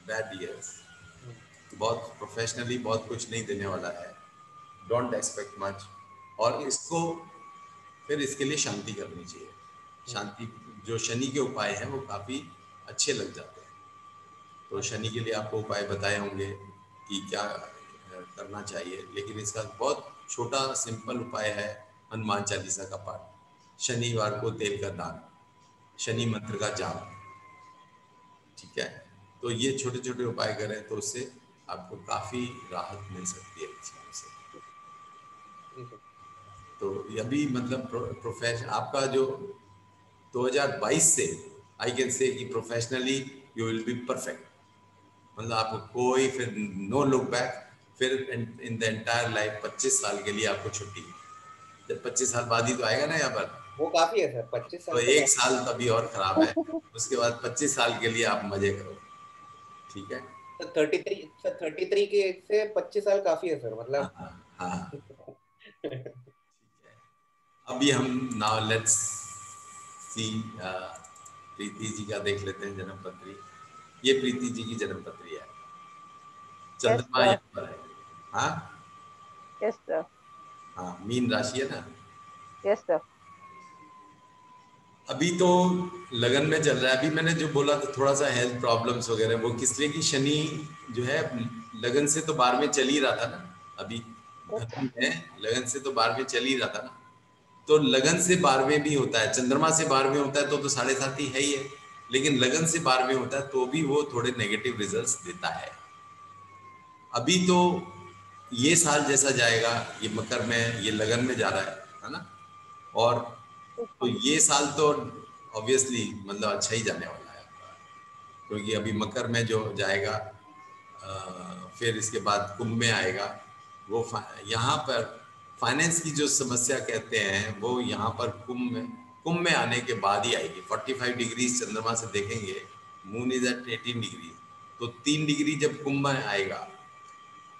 A: bad years. बहुत प्रोफेशनली बहुत कुछ नहीं देने वाला है, डोंट एक्सपेक्ट मच। और इसको फिर इसके लिए शांति करनी चाहिए। शांति, जो शनि के उपाय हैं वो काफ़ी अच्छे लग जाते हैं। तो शनि के लिए आपको उपाय बताए होंगे कि क्या करना चाहिए, लेकिन इसका बहुत छोटा सिंपल उपाय है हनुमान चालीसा का पाठ, शनिवार को तेल का दान, शनि मंत्र का जाप, ठीक है। तो ये छोटे छोटे उपाय करें तो उससे आपको काफ़ी राहत मिल सकती है चीज़ों से। तो अभी मतलब प्रोफेशन आपका जो 2022 से आई कैन से कि professionally you will be perfect, मतलब आपको कोई फिर नो लुक बैक, फिर इन द एंटायर लाइफ 25 साल के लिए आपको छुट्टी। जब 25 साल बाद ही तो आएगा ना यहाँ पर,
C: वो काफी है सर 25 साल।
A: तो 1 साल तभी और खराब है, उसके बाद 25 साल के लिए आप मजे करो, ठीक है।
C: तो 33 के एज से 25 साल काफी है सर, मतलब।
A: हाँ। ठीक है, अभी हम now let's see Preeti ji का देख लेते हैं जन्म पत्री। ये प्रीति जी की जन्म पत्री है, चंद्रमा यहाँ पर है। हाँ
B: यस सर।
A: हाँ, मीन राशि है ना।
B: Yes sir.
A: अभी तो लगन में चल रहा है। अभी मैंने जो बोला था थोड़ा सा हेल्थ प्रॉब्लम्स वगैरह, वो किस लिए कि शनि जो है लगन से तो 12वें चल ही रहा था ना, अभी लगन से तो 12वें चल ही रहा था ना, तो लगन से 12वें भी होता है, चंद्रमा से 12वें होता है तो 7.5 ही है ही है, लेकिन लगन से 12वें होता है तो भी वो थोड़े नेगेटिव रिजल्ट्स देता है। अभी तो ये साल जैसा जाएगा, ये मकर में, ये लगन में जा रहा है ना, और तो ये साल तो ऑब्वियसली मतलब अच्छा ही जाने वाला है आपका, क्योंकि अभी मकर में जो जाएगा, फिर इसके बाद कुंभ में आएगा। वो यहाँ पर फाइनेंस की जो समस्या कहते हैं वो यहाँ पर कुंभ में आने के बाद ही आएगी। 45 डिग्री चंद्रमा से देखेंगे, मून इज एट 18 डिग्री, तो 3 डिग्री जब कुंभ में आएगा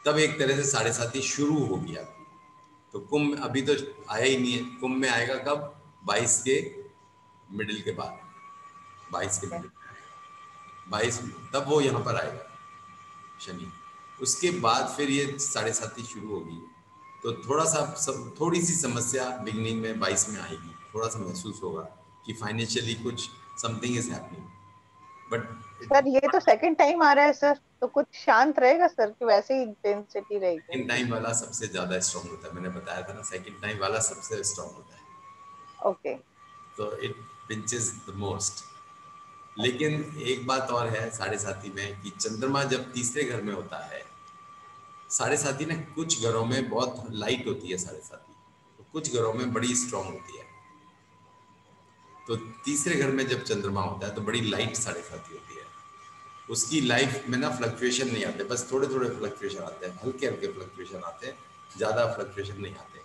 A: तब एक तरह से 7.5 शुरू हो गया। तो कुंभ अभी तो आया ही नहीं है, कुंभ में आएगा कब? 22 के मिडिल के बाद, 22 के मिडिल में आएगा, 22 तब वो यहाँ पर आएगा शनि। उसके बाद फिर ये 7.5 शुरू होगी, तो थोड़ा सा थोड़ी सी समस्या बिगनिंग में 22 में आएगी, थोड़ा सा महसूस होगा कि फाइनेंशियली कुछ something is happening. But
B: sir ये तो सेकंड टाइम आ रहा है सर, तो कुछ शांत रहेगा सर कि वैसे ही इंटेंसिटी रहेगी?
A: सेकंड टाइम वाला सबसे ज्यादा स्ट्रॉन्ग होता है, मैंने बताया था ना, सेकंड टाइम वाला सबसे स्ट्रॉन्ग होता है।
B: ओके,
A: तो इट पिंचेस द मोस्ट। लेकिन एक बात और है 7.5 में कि चंद्रमा जब तीसरे घर में होता है, 7.5 ना कुछ घरों में बहुत लाइट होती है 7.5, तो कुछ घरों में बड़ी स्ट्रॉन्ग होती है। तो तीसरे घर में जब चंद्रमा होता है तो बड़ी लाइट 7.5 होती है। उसकी लाइफ में ना फ्लक्चुएशन नहीं आते, बस थोड़े थोड़े फ्लक्चुएशन आते हैं, हल्के हल्के फ्लक्चुएशन आते हैं, ज़्यादा फ्लक्चुएशन नहीं आते।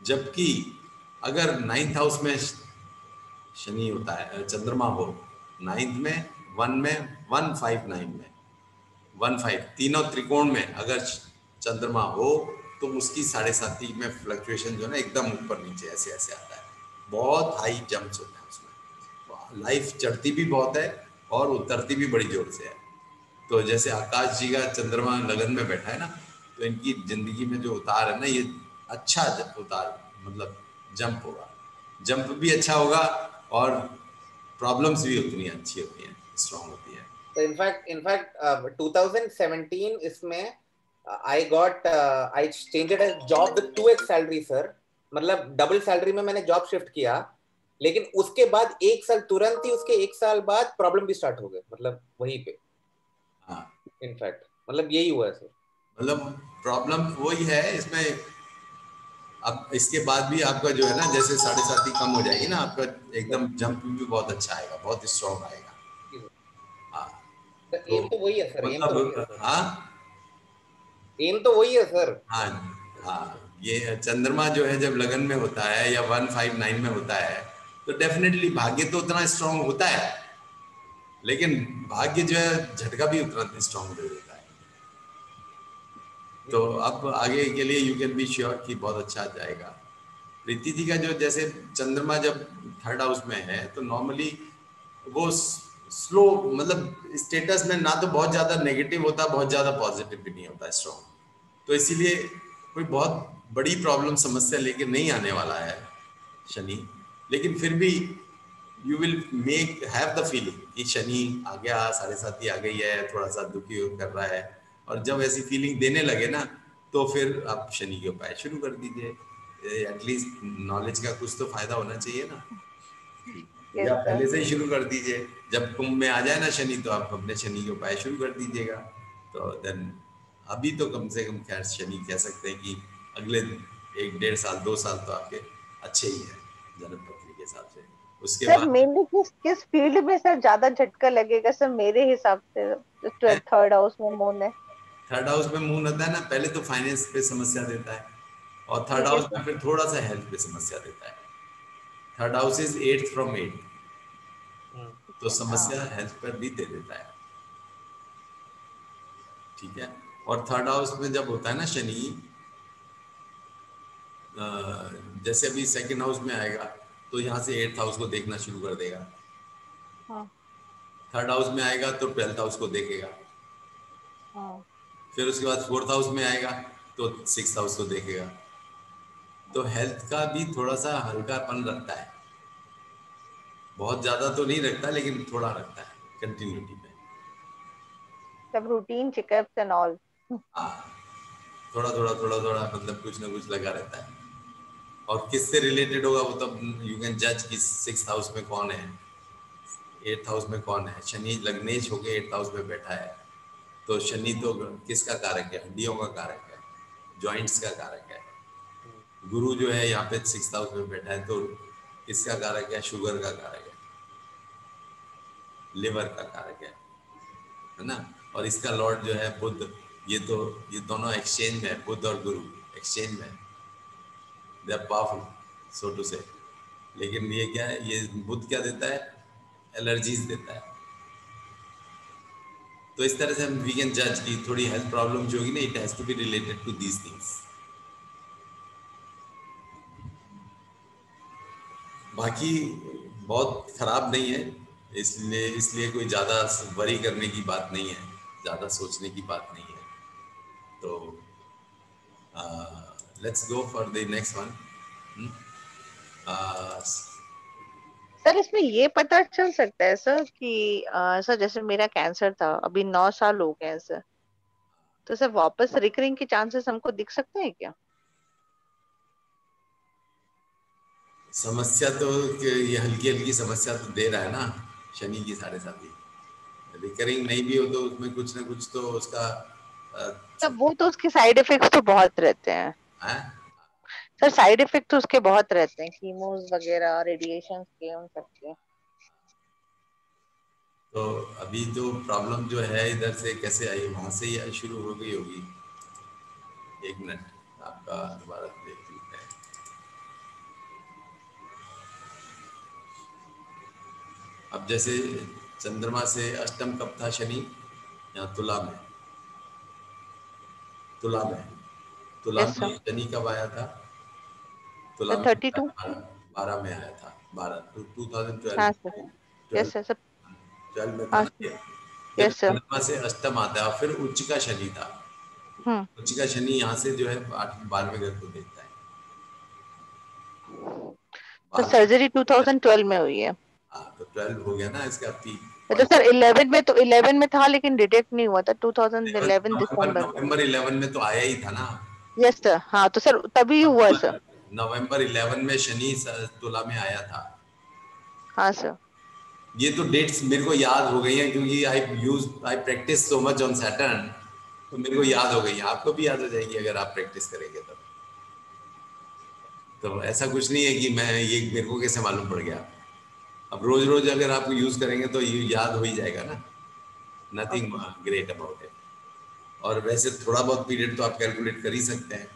A: जबकि अगर 9th हाउस में शनि होता है, चंद्रमा हो 9th में, 1 में, 1, 5, 9 में, 1, 5 तीनों त्रिकोण में अगर चंद्रमा हो तो उसकी 7.5 में फ्लक्चुएशन जो है ना एकदम ऊपर नीचे ऐसे ऐसे आता है, बहुत हाई जंप्स होते हैं उसमें, लाइफ चढ़ती भी बहुत है और उतरती भी बड़ी जोर से है। तो जैसे आकाश जी का चंद्रमा लगन में बैठा है ना, तो इनकी जिंदगी में जो उतार है ना, ये अच्छा उतार, मतलब जंप होगा, जंप भी अच्छा होगा और प्रॉब्लम्स भी उतनी अच्छी होती हैं, स्ट्रांग होती है।
C: तो इनफैक्ट 2017 इसमें I changed a job with 2x salary sir, मतलब डबल सैलरी में मैंने जॉब शिफ्ट किया, लेकिन उसके बाद 1 साल तुरंत ही उसके 1 साल बाद प्रॉब्लम भी स्टार्ट हो गए, मतलब वहीं पे।
A: हाँ,
C: इनफैक्ट मतलब यही हुआ है सर,
A: मतलब प्रॉब्लम वही है इसमें। अब इसके बाद भी आपका जो है ना, जैसे 7.5 कम हो जाएगी ना, आपका एकदम जंप भी बहुत अच्छा आएगा, बहुत स्ट्रॉन्ग आएगा। हाँ, तो
C: एम तो वही है सर, एम तो वही है
A: मतलब
C: सर,
A: हाँ
C: एम तो वही है सर।
A: हाँ हाँ, ये चंद्रमा जो है जब लगन में होता है या 1, 5, 9 में होता है, तो डेफिनेटली भाग्य तो उतना स्ट्रांग होता है, लेकिन भाग्य जो है झटका भी उतना स्ट्रांग दे देता है। तो अब आगे के लिए यू कैन बी श्योर कि बहुत अच्छा जाएगा। प्रीति जी का जो जैसे चंद्रमा जब 3rd हाउस में है तो नॉर्मली वो स्लो, मतलब स्टेटस में ना तो बहुत ज्यादा नेगेटिव होता, बहुत ज्यादा पॉजिटिव भी नहीं होता स्ट्रॉन्ग, तो इसीलिए कोई बहुत बड़ी प्रॉब्लम समस्या लेके नहीं आने वाला है शनि। लेकिन फिर भी you will make have the feeling कि शनि आ गया, 7.5 आ गई है, थोड़ा सा दुखी कर रहा है, और जब ऐसी फीलिंग देने लगे ना तो फिर आप शनि के उपाय शुरू कर दीजिए। एटलीस्ट नॉलेज का कुछ तो फायदा होना चाहिए ना, या पहले से ही शुरू कर दीजिए। जब कुंभ में आ जाए ना शनि तो आप अपने शनि के उपाय शुरू कर दीजिएगा। तो देन अभी तो कम से कम खैर शनि कह सकते हैं कि अगले 1, 1.5 साल 2 साल तो आपके अच्छे ही है जन्म पत्री के हिसाब से। उसके
B: सर
A: बाद
B: मेनली किस फील्ड में सर ज्यादा झटका लगेगा सर मेरे हिसाब से? 3rd हाउस में मून है।
A: 3rd हाउस में मून होता है ना, पहले तो फाइनेंस पे समस्या देता है, और 3rd
B: ठीक है
A: हाउस
B: सर।
A: में फिर थोड़ा सा हेल्थ पे समस्या देता है। 3rd house is 8th from 8, तो समस्या हेल्थ पर भी दे देता है, ठीक है। और 3rd हाउस में जब होता है ना शनि, जैसे अभी 2nd हाउस में आएगा तो यहाँ से 8th हाउस को देखना शुरू कर देगा,
B: हाँ
A: 3rd हाउस में आएगा तो 12th हाउस को देखेगा,
B: हाँ
A: फिर उसके बाद 4th हाउस में आएगा तो 6th हाउस को देखेगा। तो हेल्थ का भी थोड़ा सा हल्कापन रखता है, बहुत ज्यादा तो नहीं रखता लेकिन थोड़ा रखता है कंटिन्यूटी में।
B: सब रूटीन चेकअप्स एंड ऑल।
A: हाँ, थोड़ा थोड़ा थोड़ा थोड़ा मतलब कुछ ना कुछ लगा रहता है। और किससे रिलेटेड होगा वो तब यू कैन जज कि 6th हाउस में कौन है, 8th हाउस में कौन है। शनि लग्नेश होके 8th हाउस में बैठा है, तो शनि तो किसका कारक है? हड्डियों का कारक है, जॉइंट्स का कारक है। गुरु जो है यहाँ पे 6th हाउस में बैठा है, तो किसका कारक है? शुगर का कारक है, लिवर का कारक है ना। और इसका लॉर्ड जो है बुध, ये दोनों एक्सचेंज में है, बुध और गुरु एक्सचेंज में, they are powerful so to say. लेकिन ये क्या है, ये बुध क्या देता है? एलर्जीज देता है। तो इस तरह से हम वी कैन जज कि थोड़ी हेल्थ प्रॉब्लम जो होगी ना, it has to be related to these things. बाकी बहुत खराब नहीं है, इसलिए कोई ज़्यादा वरी करने की बात नहीं है, ज़्यादा सोचने की बात नहीं है। तो let's go for the next one.
B: Sir इसमें ये पता चल सकता है सर कि सर जैसे मेरा कैंसर था, अभी 9 साल हो गए हैं सर, तो सर वापस रिकरिंग के चांसेस हमको दिख सकते हैं क्या?
A: समस्या तो ये हल्की हल्की समस्या तो दे रहा है ना शनि की 7.5। रिकरिंग नहीं भी हो तो उसमें कुछ ना कुछ तो उसका
B: तब वो तो उसके साइड इफेक्ट्स तो बहुत रहते हैं सर, साइड इफेक्ट तो उसके बहुत रहते हैं, कीमोस वगैरह, रेडिएशन के, उन सब के।
A: तो अभी जो प्रॉब्लम जो है इधर से कैसे आई, वहां से ही शुरू हो गई होगी। एक मिनट आपका दोबारा देख लेते हैं। अब जैसे चंद्रमा से अष्टम कब था शनि? यहाँ तुला में, तुला में, तुला
B: यस
A: में
B: सर।
A: शनि कब आया था? तुला में
B: 32।
A: 12 में आया था, 2012
B: हाँ सर।
A: 12
B: yes sir.
A: 12 में था
B: हाँ
A: ना
B: सर।
A: ये। जब
B: यस सर।
A: चंद्रमा से अष्टम आता है और फिर उच्च का शनि था।
B: हम्म।
A: उच्च का शनि यहाँ से जो है 12वें घर को देखता है।
B: तो सर्जरी 2012 में हुई है।
A: हाँ तो 12 हो गया ना इसका पीक
B: तो
A: पॉइंट।
B: सर 11 में, तो 11 में था लेकिन डिटेक्ट नहीं हुआ था 2011 दिसंबर।
A: नवंबर 11 में तो आया ही था ना।
B: Yes sir. हाँ तो सर तभी हुआ सर।
A: नवंबर 11 में शनि तुला में आया था।
B: हाँ सर।
A: ये तो डेट्स मेरे को याद हो गई हैं क्योंकि I practice so much on Saturn, तो मेरे को याद हो गई है। आपको भी याद हो जाएगी अगर आप प्रैक्टिस करेंगे तब। तो ऐसा कुछ नहीं है कि मैं ये मेरे को कैसे मालूम पड़ गया। अब रोज रोज अगर आप यूज करेंगे तो ये याद हो ही जाएगा ना। Nothing great about it. और वैसे थोड़ा बहुत पीरियड तो आप कैलकुलेट कर ही सकते हैं।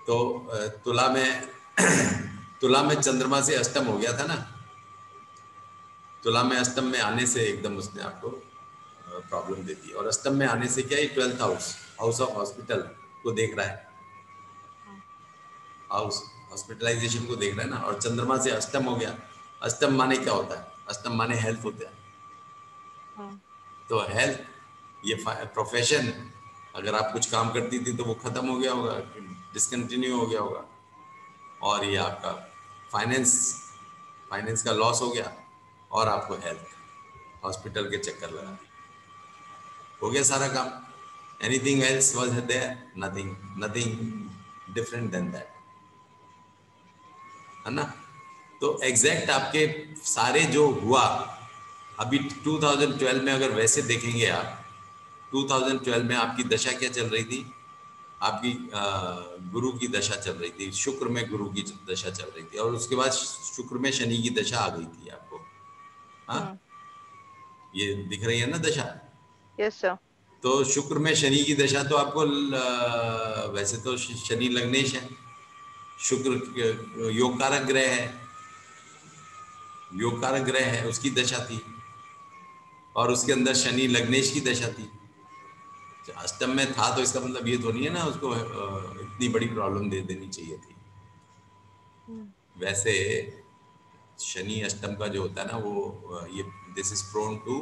A: तो तुला में तुला में चंद्रमा से अष्टम हो गया था ना। तुला में अष्टम में आने से एकदम उसने आपको प्रॉब्लम दे दी। और अष्टम में आने से क्या है, 12th house, house of hospital को देख रहा है, हाउस हॉस्पिटलाइजेशन को देख रहा है ना। और चंद्रमा से अष्टम हो गया। अष्टम माने क्या होता है? अष्टम माने हेल्थ होता है। तो हेल्थ, ये प्रोफेशन, अगर आप कुछ काम करती थी तो वो खत्म हो गया होगा, डिसकंटिन्यू हो गया होगा। और ये आपका फाइनेंस, फाइनेंस का लॉस हो गया। और आपको हेल्थ, हॉस्पिटल के चक्कर लगा, हो गया सारा काम। Anything else was there? Nothing, nothing different than that, है ना। तो एग्जैक्ट आपके सारे जो हुआ अभी 2012 में, अगर वैसे देखेंगे आप, 2012 में आपकी दशा क्या चल रही थी? आपकी गुरु की दशा चल रही थी, शुक्र में गुरु की दशा चल रही थी, और उसके बाद शुक्र में शनि की दशा आ गई थी आपको। हाँ, ये दिख रही है ना दशा।
B: Yes sir.
A: तो शुक्र में शनि की दशा तो आपको वैसे तो शनि लग्नेश है, शुक्र योग कारक ग्रह है, योग कारक ग्रह है, उसकी दशा थी। और उसके अंदर शनि लग्नेश की दशा थी। अष्टम में था तो इसका मतलब ये तो नहीं है ना उसको इतनी बड़ी प्रॉब्लम दे देनी चाहिए थी। वैसे शनि अष्टम का जो होता है ना, वो ये this is prone to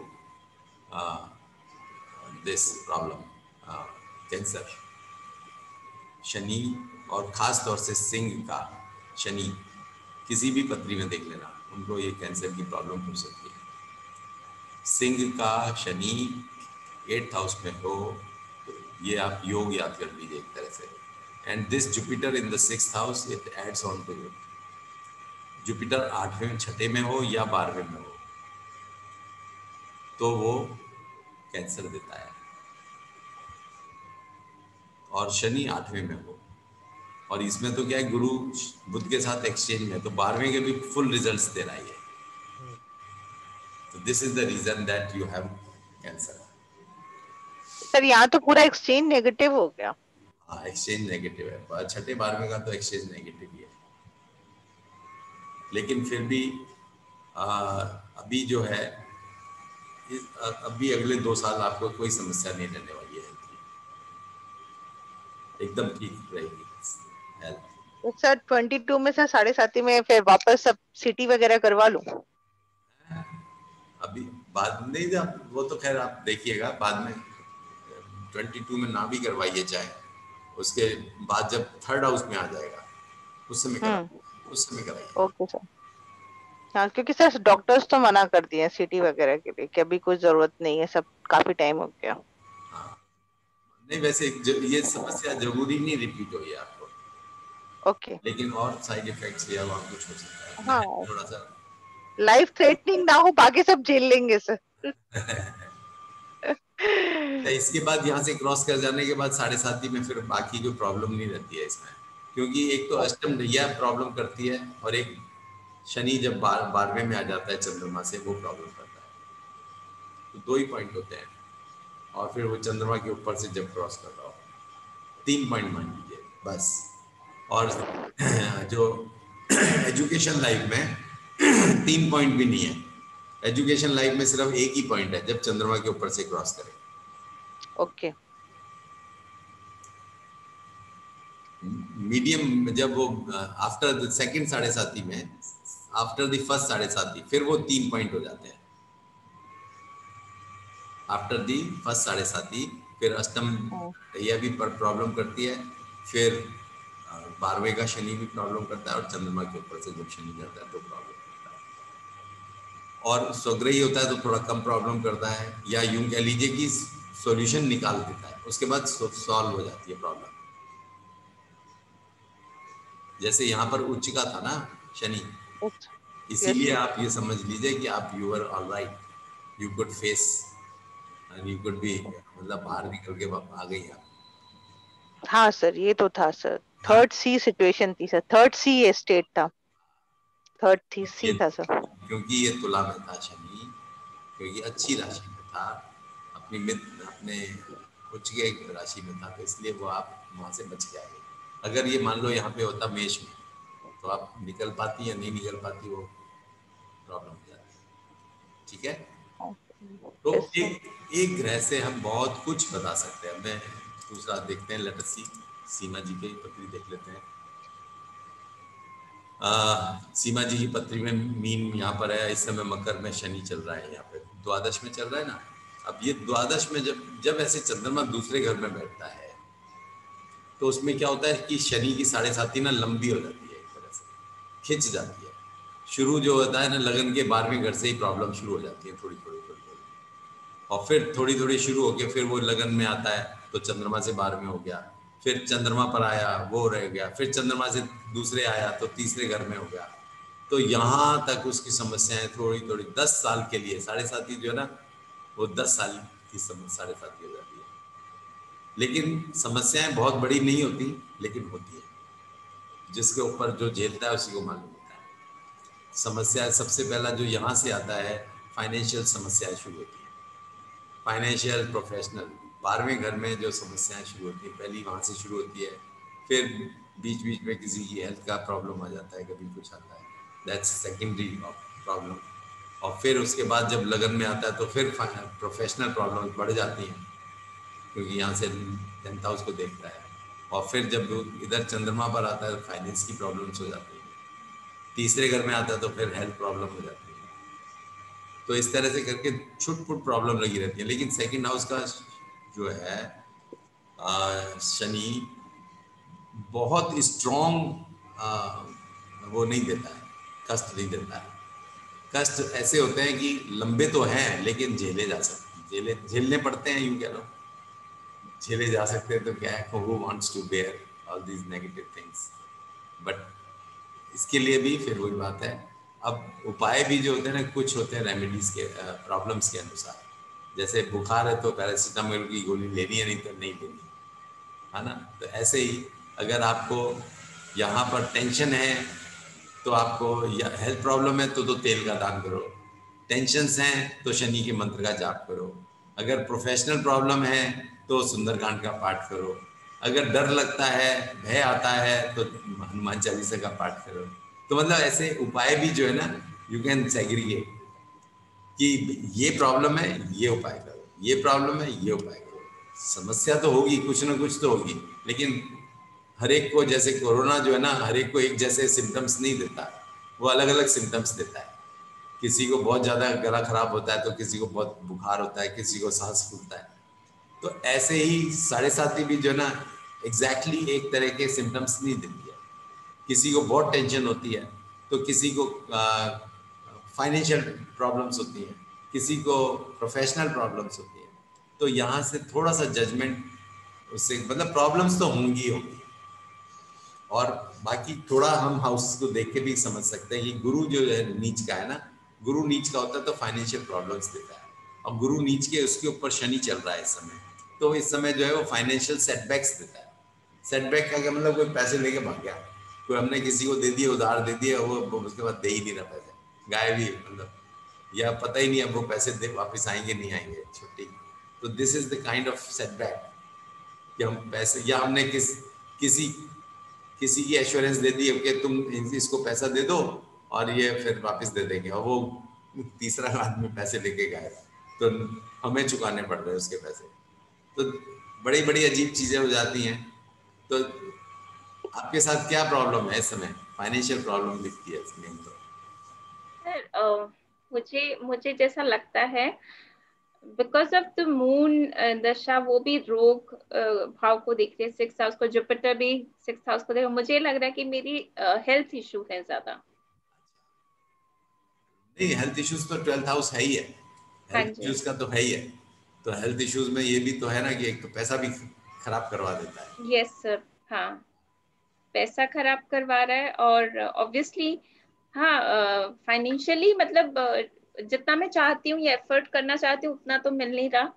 A: this problem, cancer. Shani, और खास तौर से सिंह का शनि, किसी भी पत्री में देख लेना, उनको ये कैंसर की प्रॉब्लम हो सकती है। सिंह का शनि 8th हाउस में हो तो ये आप योग याद कर लीजिए एक तरह से। And this Jupiter in the 6th house, it adds on to it. Jupiter 8वें, 6ठे में हो या 12वें में हो तो वो कैंसर देता है। और शनि 8वें में हो और इसमें तो क्या है, गुरु बुध के साथ एक्सचेंज में, तो 12वें के भी फुल रिजल्ट्स दे रहा है। तो this is the reason that you have cancer.
B: Sir यहाँ तो पूरा एक्सचेंज नेगेटिव हो गया।
A: हाँ, एक्सचेंज नेगेटिव है, छठे 12वें का तो एक्सचेंज नेगेटिव ही है, लेकिन फिर भी अभी जो है अभी अगले 2 साल आपको कोई समस्या नहीं रहने वाली है, एकदम ठीक रहेगी हेल्थ।
B: तो सर 22 में से 7.5 में फिर वापस सब सिटी वगैरह करवा लूं?
A: अभी बाद नहीं, जब वो तो खैर आप देखिएगा बाद में, 22 में ना भी करवाइए चाहे, उसके बाद जब 3rd हाउस में आ जाएगा उस समय कराइए।
B: Okay sir. हाँ, क्योंकि सर डॉक्टर्स तो मना कर दिए सिटी वगैरह के लिए कि अभी कोई जरूरत नहीं है, सब काफी टाइम हो गया।
A: हाँ, नहीं वैसे ये समस्या जरूरी नहीं रिपीट हुई है आपको,
B: ओके,
A: लेकिन और साइड इफेक्ट्स या वहाँ कुछ हो सकता है।
B: हाँ,
A: थोड़ा सा
B: लाइफ थ्रेटनिंग ना हो, बाकी सब झेल लेंगे सर।
A: इसके बाद यहाँ से क्रॉस कर जाने के बाद 7.5 में फिर बाकी जो प्रॉब्लम नहीं रहती है इसमें, क्योंकि एक तो अष्टम ढैया प्रॉब्लम करती है और एक शनि जब 12वें में आ जाता है चंद्रमा से, वो प्रॉब्लम करता है। तो 2 ही पॉइंट होते हैं, और फिर वो चंद्रमा के ऊपर से जब क्रॉस कर रहा हो, 3 पॉइंट मान लीजिए बस। और जो एजुकेशन लाइफ में 3 पॉइंट भी नहीं है, एजुकेशन लाइफ में सिर्फ एक ही पॉइंट है, जब चंद्रमा के ऊपर से क्रॉस करे।
B: ओके,
A: मीडियम जब वो आफ्टर द सेकंड 7.5 में, आफ्टर द फर्स्ट 7.5 फिर वो 3 पॉइंट हो जाते हैं। आफ्टर दी फर्स्ट 7.5 फिर अष्टम ढैया भी प्रॉब्लम करती है, फिर 12वें का शनि भी प्रॉब्लम करता है, और चंद्रमा के ऊपर से जब शनि जाता है तो प्रॉब्लम करता है। और स्वग्रही होता है तो थोड़ा कम प्रॉब्लम करता है, या यूं कह लीजिए कि सॉल्यूशन निकाल देता है, उसके बाद सॉल्व हो जाती है प्रॉब्लम। जैसे यहाँ पर उच्च का था ना शनि, इसीलिए आप ये समझ लीजिए कि आप you are all right, you could face and you could be, मतलब बाहर निकल के आ गई आप।
B: हाँ सर, ये तो था सर, 3rd C सिचुएशन थी सर, 3rd C स्टेट था, 3rd C था सर।
A: क्योंकि ये तुला में था शनि, क्योंकि अच्छी राशि में था, अपनी मित्र अपने उच्च के राशि में था, तो इसलिए वो आप वहां से बच के आ गए। अगर ये मान लो यहाँ पे होता मेष में, तो आप निकल पाती या नहीं निकल पाती, वो प्रॉब्लम हो जाती है। ठीक है, तो एक ग्रह से हम बहुत कुछ बता सकते हैं। मैं दूसरा देखते हैं, लेट अस सी, सीमा जी की पत्री देख लेते हैं। सीमा जी की पत्री में मीन यहाँ पर है, इस समय मकर में शनि चल रहा है, यहाँ पे द्वादश में चल रहा है ना। अब ये द्वादश में जब ऐसे चंद्रमा दूसरे घर में बैठता है, तो उसमें क्या होता है कि शनि की 7.5 ना लंबी हो जाती है, एक तरह से खिंच जाती है। शुरू जो होता है ना लगन के 12वें घर से ही प्रॉब्लम शुरू हो जाती है, थोड़ी थोड़ी, और फिर थोड़ी थोड़ी शुरू होके फिर वो लगन में आता है, तो चंद्रमा से 12वें हो गया, फिर चंद्रमा पर आया वो रह गया, फिर चंद्रमा से दूसरे आया तो तीसरे घर में हो गया। तो यहाँ तक उसकी समस्याएं थोड़ी थोड़ी 10 साल के लिए, 7.5 जो है ना, वो 10 साल की 7.5 हो जाती है। लेकिन समस्याएं बहुत बड़ी नहीं होती, लेकिन होती है, जिसके ऊपर जो झेलता है उसी को मालूम होता है। समस्या सबसे पहला जो यहाँ से आता है, फाइनेंशियल समस्याएं शुरू होती है, फाइनेंशियल प्रोफेशनल। 12वें घर में जो समस्याएं शुरू होती है पहली वहाँ से शुरू होती है, फिर बीच बीच में किसी की हेल्थ का प्रॉब्लम आ जाता है, कभी कुछ आता है, दैट्स सेकेंडरी प्रॉब्लम। और फिर उसके बाद जब लगन में आता है तो फिर प्रोफेशनल प्रॉब्लम बढ़ जाती हैं, क्योंकि यहाँ से 10th हाउस को देखता है। और फिर जब इधर चंद्रमा पर आता है तो फाइनेंस की प्रॉब्लम्स हो जाती है, तीसरे घर में आता है तो फिर हेल्थ प्रॉब्लम हो जाती है। तो इस तरह से करके छुटपुट प्रॉब्लम लगी रहती है। लेकिन सेकंड हाउस का जो है शनि बहुत स्ट्रॉन्ग वो नहीं देता है, कष्ट नहीं देता है। कष्ट ऐसे होते हैं कि लंबे तो हैं लेकिन झेले जा सकते, झेलने पड़ते हैं, यूं कह लो झेले जा सकते हैं। तो क्या है, who wants to bear all these negative things, but इसके लिए भी फिर वही बात है। अब उपाय भी जो होते हैं ना, कुछ होते हैं रेमेडीज के प्रॉब्लम्स के अनुसार। जैसे बुखार है तो पैरासीटामोल की गोली लेनी है, नहीं तो नहीं लेनी, है ना। तो ऐसे ही अगर आपको यहाँ पर टेंशन है तो आपको, या हेल्थ प्रॉब्लम है तो तेल का दान करो, टेंशन्स हैं तो शनि के मंत्र का जाप करो, अगर प्रोफेशनल प्रॉब्लम है तो सुंदरकांड का पाठ करो, अगर डर लगता है, भय आता है तो हनुमान चालीसा का पाठ करो। तो मतलब ऐसे उपाय भी जो है ना, यू कैन सेग्रीगेट कि ये प्रॉब्लम है ये उपाय करो, ये प्रॉब्लम है ये उपाय करो। समस्या तो होगी, कुछ ना कुछ तो होगी, लेकिन हर एक को, जैसे कोरोना जो है ना, हर एक को एक जैसे सिम्टम्स नहीं देता, वो अलग अलग सिम्टम्स देता है। किसी को बहुत ज़्यादा गला खराब होता है तो किसी को बहुत बुखार होता है, किसी को सांस फूलता है। तो ऐसे ही 7.5 भी जो है ना एग्जैक्टली एक तरह के सिम्टम्स नहीं देती है। किसी को बहुत टेंशन होती है तो किसी को फाइनेंशियल प्रॉब्लम्स होती हैं, किसी को प्रोफेशनल प्रॉब्लम्स होती हैं। तो यहाँ से थोड़ा सा जजमेंट, उससे मतलब प्रॉब्लम्स तो होंगी होंगी, और बाकी थोड़ा हम हाउस को देख के भी समझ सकते हैं कि गुरु जो है नीच का है ना, गुरु नीच का होता है तो फाइनेंशियल प्रॉब्लम्स देता है, और गुरु नीच के उसके ऊपर शनि चल रहा है इस समय, तो इस समय जो है वो फाइनेंशियल सेटबैक्स देता है। सेटबैक का क्या मतलब, कोई पैसे लेके भाग गया, कोई हमने किसी को दे दिए, उधार दे दिए, वो उसके बाद दे ही नहीं रहा पैसे, गायब ही मतलब, या पता ही नहीं अब वो पैसे दे वापस आएंगे नहीं आएंगे, छुट्टी। तो this is the kind of setback कि हम पैसे, या हमने किसी किसी की एश्योरेंस दे दी कि तुम इसको पैसा दे दो और ये फिर वापस दे देंगे, और वो तीसरा आदमी पैसे लेके गए तो हमें चुकाने पड़ रहे हैं उसके पैसे। तो बड़ी बड़ी अजीब चीजें हो जाती हैं। तो आपके साथ क्या प्रॉब्लम है इस समय? फाइनेंशियल प्रॉब्लम दिखती है इसमें तो।
D: सर मुझे मुझे जैसा लगता है बिकॉज ऑफ द मून दशा, वो भी रोग भाव को देख रहे हैं, 6th हाउस को, जुपिटर भी 6th हाउस को देख, मुझे लग रहा है कि मेरी हेल्थ इशू है ज्यादा।
A: नहीं, हेल्थ इश्यूज तो 12th हाउस है ही है,
D: हाँ
A: हेल्थ
D: जी।
A: इश्यूज का तो है ही है। तो हेल्थ इश्यूज में ये भी तो है ना कि एक तो पैसा भी खराब करवा देता है।
D: Yes sir. हाँ, पैसा खराब करवा रहा है, और ऑब्वियसली हाँ फाइनेंशियली मतलब जितना मैं चाहती हूँ या एफर्ट करना चाहती हूँ उतना तो मिल नहीं रहा,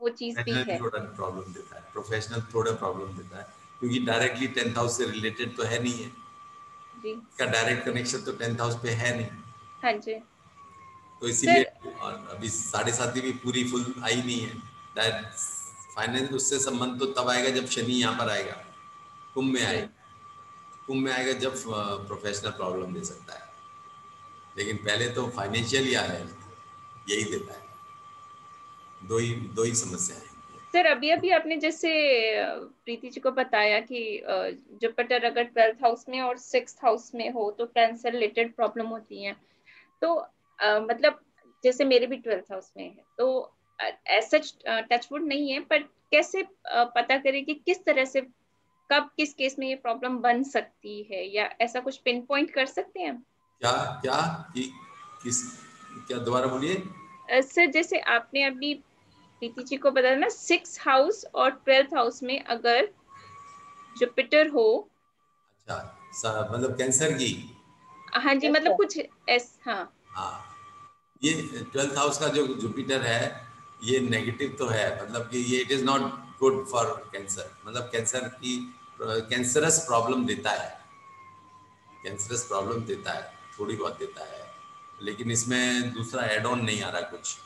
D: वो चीज भी
A: प्रोफेशनली
D: है।
A: थोड़ा प्रॉब्लम देता है, प्रोफेशनल थोड़ा प्रॉब्लम देता है, क्योंकि डायरेक्टली 10th हाउस से रिलेटेड तो है नहीं है,
D: जी।
A: इसका डायरेक्ट कनेक्शन तो 10th हाउस पे है नहीं।
D: हाँ जी
A: तो इसीलिए,
D: सर।
A: और अभी 7.5 भी पूरी फुल आई नहीं है। फाइनेंस उससे संबंध तो तब आएगा जब शनि यहाँ पर आएगा, कुंभ में
D: जी।
A: आएगा, कुंभ में आएगा जब प्रोफेशनल प्रॉब्लम दे सकता है, लेकिन पहले तो फाइनेंशियल या हेल्थ यही देता है। दो ही समस्या है।
D: सर अभी अभी आपने जैसे प्रीति जी को बताया कि जुपिटर अगर 12th हाउस में और 6th हाउस में हो तो कैंसर रिलेटेड प्रॉब्लम होती है। तो मतलब जैसे मेरे भी 12th हाउस में है, तो ऐसा टचवुड नहीं है, पर कैसे पता करें कि किस तरह से कब किस केस में ये प्रॉब्लम बन सकती है, या ऐसा कुछ पिन पॉइंट कर सकते हैं हम?
A: क्या क्या कि किस, क्या दोबारा बोलिए।
D: सर जैसे आपने अभी प्रीति जी को बताया ना, 6th हाउस और 12th हाउस में अगर जुपिटर हो।
A: अच्छा, मतलब कैंसर की।
D: हाँ जी,
B: यस
D: मतलब
B: सर।
D: कुछ हाँ।
A: हाँ, ये 12th हाउस का जो जुपिटर है ये नेगेटिव तो है, मतलब कि ये it is not good for cancer, मतलब कैंसर की कैंसरस प्रॉब्लम देता है, कैंसरस प्रॉब्लम देता है, थोड़ी बहुत देता है, लेकिन इसमें दूसरा एड ऑन नहीं आ रहा कुछ।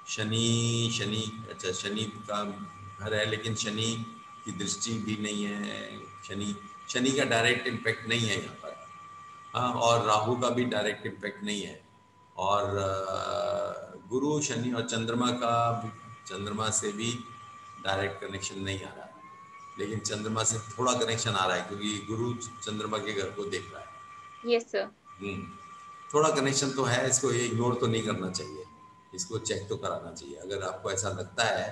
A: शनि शनि अच्छा, शनि का घर है लेकिन शनि की दृष्टि भी नहीं है, शनि शनि का डायरेक्ट इम्पैक्ट नहीं है यहाँ पर। हाँ, और राहु का भी डायरेक्ट इम्पैक्ट नहीं है, और गुरु शनि और चंद्रमा से भी डायरेक्ट कनेक्शन नहीं आ रहा, लेकिन चंद्रमा से थोड़ा कनेक्शन आ रहा है क्योंकि गुरु चंद्रमा के घर को देख रहा है।
D: Yes sir.
A: थोड़ा कनेक्शन तो है, इसको ये इग्नोर तो नहीं करना चाहिए, इसको चेक तो कराना चाहिए। अगर आपको ऐसा लगता है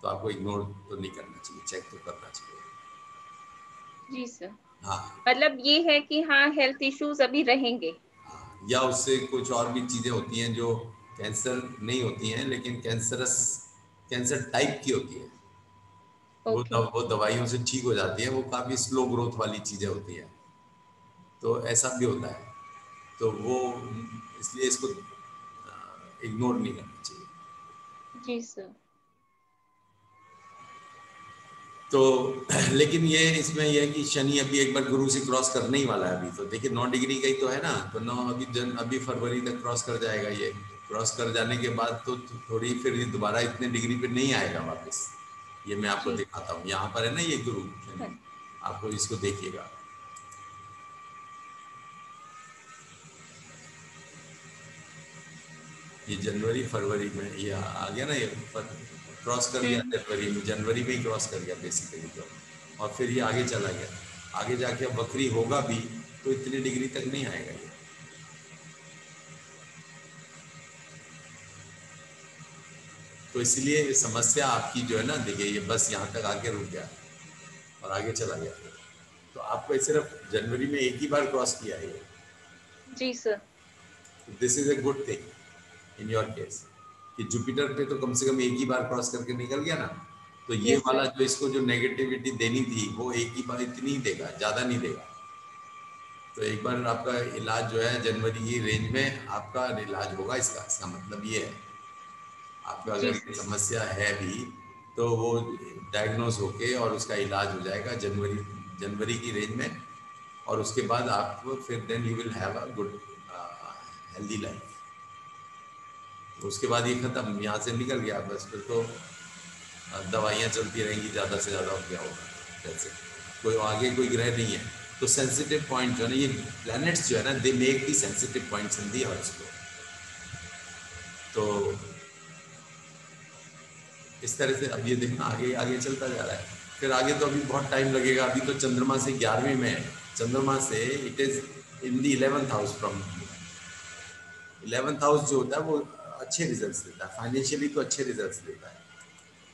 A: तो आपको इग्नोर तो नहीं करना चाहिए, चेक तो करना चाहिए।
D: जी सर।
A: हाँ,
D: मतलब ये है कि हाँ हेल्थ इश्यूज अभी रहेंगे।
A: या उससे कुछ और भी चीज़ें होती हैं जो कैंसर नहीं होती हैं लेकिन कैंसर टाइप की होती है,
D: ओके।
A: वो दवाइयों से ठीक हो जाती है, वो काफ़ी स्लो ग्रोथ वाली चीज़ें होती हैं, तो ऐसा भी होता है। तो वो इसलिए इसको इग्नोर नहीं करना चाहिए।
D: जी सर।
A: तो लेकिन ये इसमें यह है कि शनि अभी एक बार गुरु से क्रॉस करने ही वाला है अभी, तो देखिए 9 डिग्री का ही तो है ना, तो 9 अभी फरवरी तक क्रॉस कर जाएगा। ये क्रॉस कर जाने के बाद तो थोड़ी फिर ये दोबारा इतने डिग्री पे नहीं आएगा वापस। ये मैं आपको दिखाता हूँ, यहाँ पर है ना ये गुरु शनि, आपको इसको देखिएगा। ये जनवरी फरवरी में ये आ गया ना, ये क्रॉस कर गया जनवरी में, जनवरी में ही क्रॉस कर गया बेसिकली तो, और फिर ये आगे चला गया। आगे जाके अब वक्री होगा भी तो इतनी डिग्री तक नहीं आएगा ये। तो इसलिए समस्या आपकी जो है ना, देखिए ये बस यहाँ तक आके रुक गया और आगे चला गया। तो आपको सिर्फ जनवरी में एक ही बार क्रॉस किया है।
D: जी sir.
A: This is a good thing in your case कि जुपिटर पे तो कम से कम एक ही बार क्रॉस करके निकल गया ना, तो ये वाला जो इसको जो नेगेटिविटी देनी थी वो एक ही बार इतनी ही देगा, ज्यादा नहीं देगा। तो एक बार आपका इलाज जो है जनवरी की रेंज में आपका इलाज होगा। इसका मतलब ये है आपका अगर समस्या है भी तो वो डायग्नोज होके और उसका इलाज हो जाएगा जनवरी की रेंज में, और उसके बाद आप फिर then you will have a good healthy life. तो उसके बाद ये खत्म, यहाँ से निकल गया बस, फिर तो दवाइयाँ चलती रहेंगी ज़्यादा से ज़्यादा। क्या होगा जैसे कोई आगे कोई ग्रह नहीं है, तो सेंसिटिव पॉइंट जो है ना, ये प्लैनेट्स जो है ना, they make the sensitive points in the horoscope. तो इस तरह से अब ये देखना आगे आगे चलता जा रहा है। फिर आगे तो अभी बहुत टाइम लगेगा। अभी तो चंद्रमा से 11वें में है, चंद्रमा से it is in the 11th house. From 11th house जो होता है वो अच्छे रिजल्ट्स देता है, फाइनेंशियली तो अच्छे रिजल्ट्स देता है,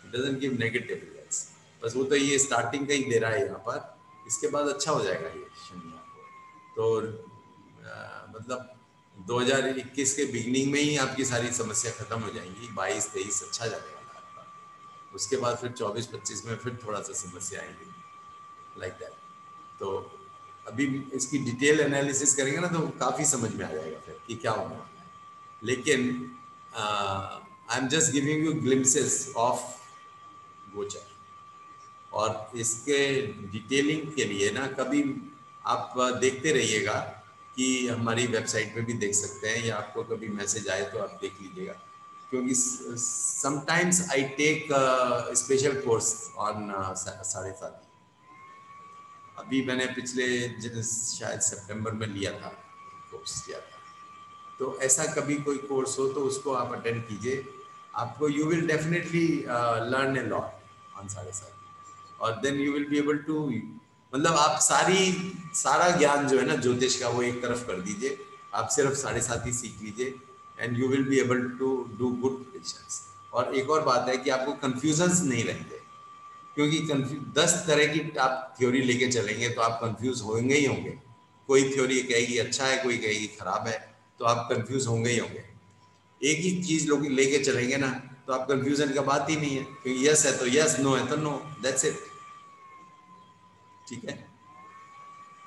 A: it doesn't give negative results. बस वो तो ये स्टार्टिंग का ही दे रहा है यहाँ पर, इसके बाद अच्छा हो जाएगा ये शनि आपको। तो मतलब 2021 के बिगनिंग में ही आपकी सारी समस्या खत्म हो जाएंगी। 22-23 अच्छा जाएगा आपका, उसके बाद फिर 24-25 में फिर थोड़ा सा समस्या आएगी लाइक दैट। तो अभी इसकी डिटेल एनालिसिस करेंगे ना तो काफ़ी समझ में आ जाएगा फिर कि क्या होना है। लेकिन आई am just giving you glimpses of गोचर, और इसके डिटेलिंग के लिए ना कभी आप देखते रहिएगा कि हमारी वेबसाइट पे भी देख सकते हैं, या आपको कभी मैसेज आए तो आप देख लीजिएगा, क्योंकि sometimes I take special course on 7.5। अभी मैंने पिछले शायद सितंबर में लिया था, कोर्स किया था। तो ऐसा कभी कोई कोर्स हो तो उसको आप अटेंड कीजिए, आपको you will definitely learn a lot on 7.5, और then you will be able to, मतलब आप सारा ज्ञान जो है ना ज्योतिष का वो एक तरफ कर दीजिए, आप सिर्फ 7.5 ही सीख लीजिए and you will be able to do good predictions. और एक और बात है कि आपको कंफ्यूजन्स नहीं रहेंगे, क्योंकि 10 तरह की आप थ्योरी लेके चलेंगे तो आप कंफ्यूज होंगे ही होंगे। कोई थ्योरी कहेगी अच्छा है, कोई कहेगी खराब है, तो आप कंफ्यूज होंगे ही होंगे। एक ही चीज लोग लेके चलेंगे ना तो आप कंफ्यूजन का बात ही नहीं है, क्योंकि यस है तो यस, नो है तो नो, दैट्स इट। ठीक है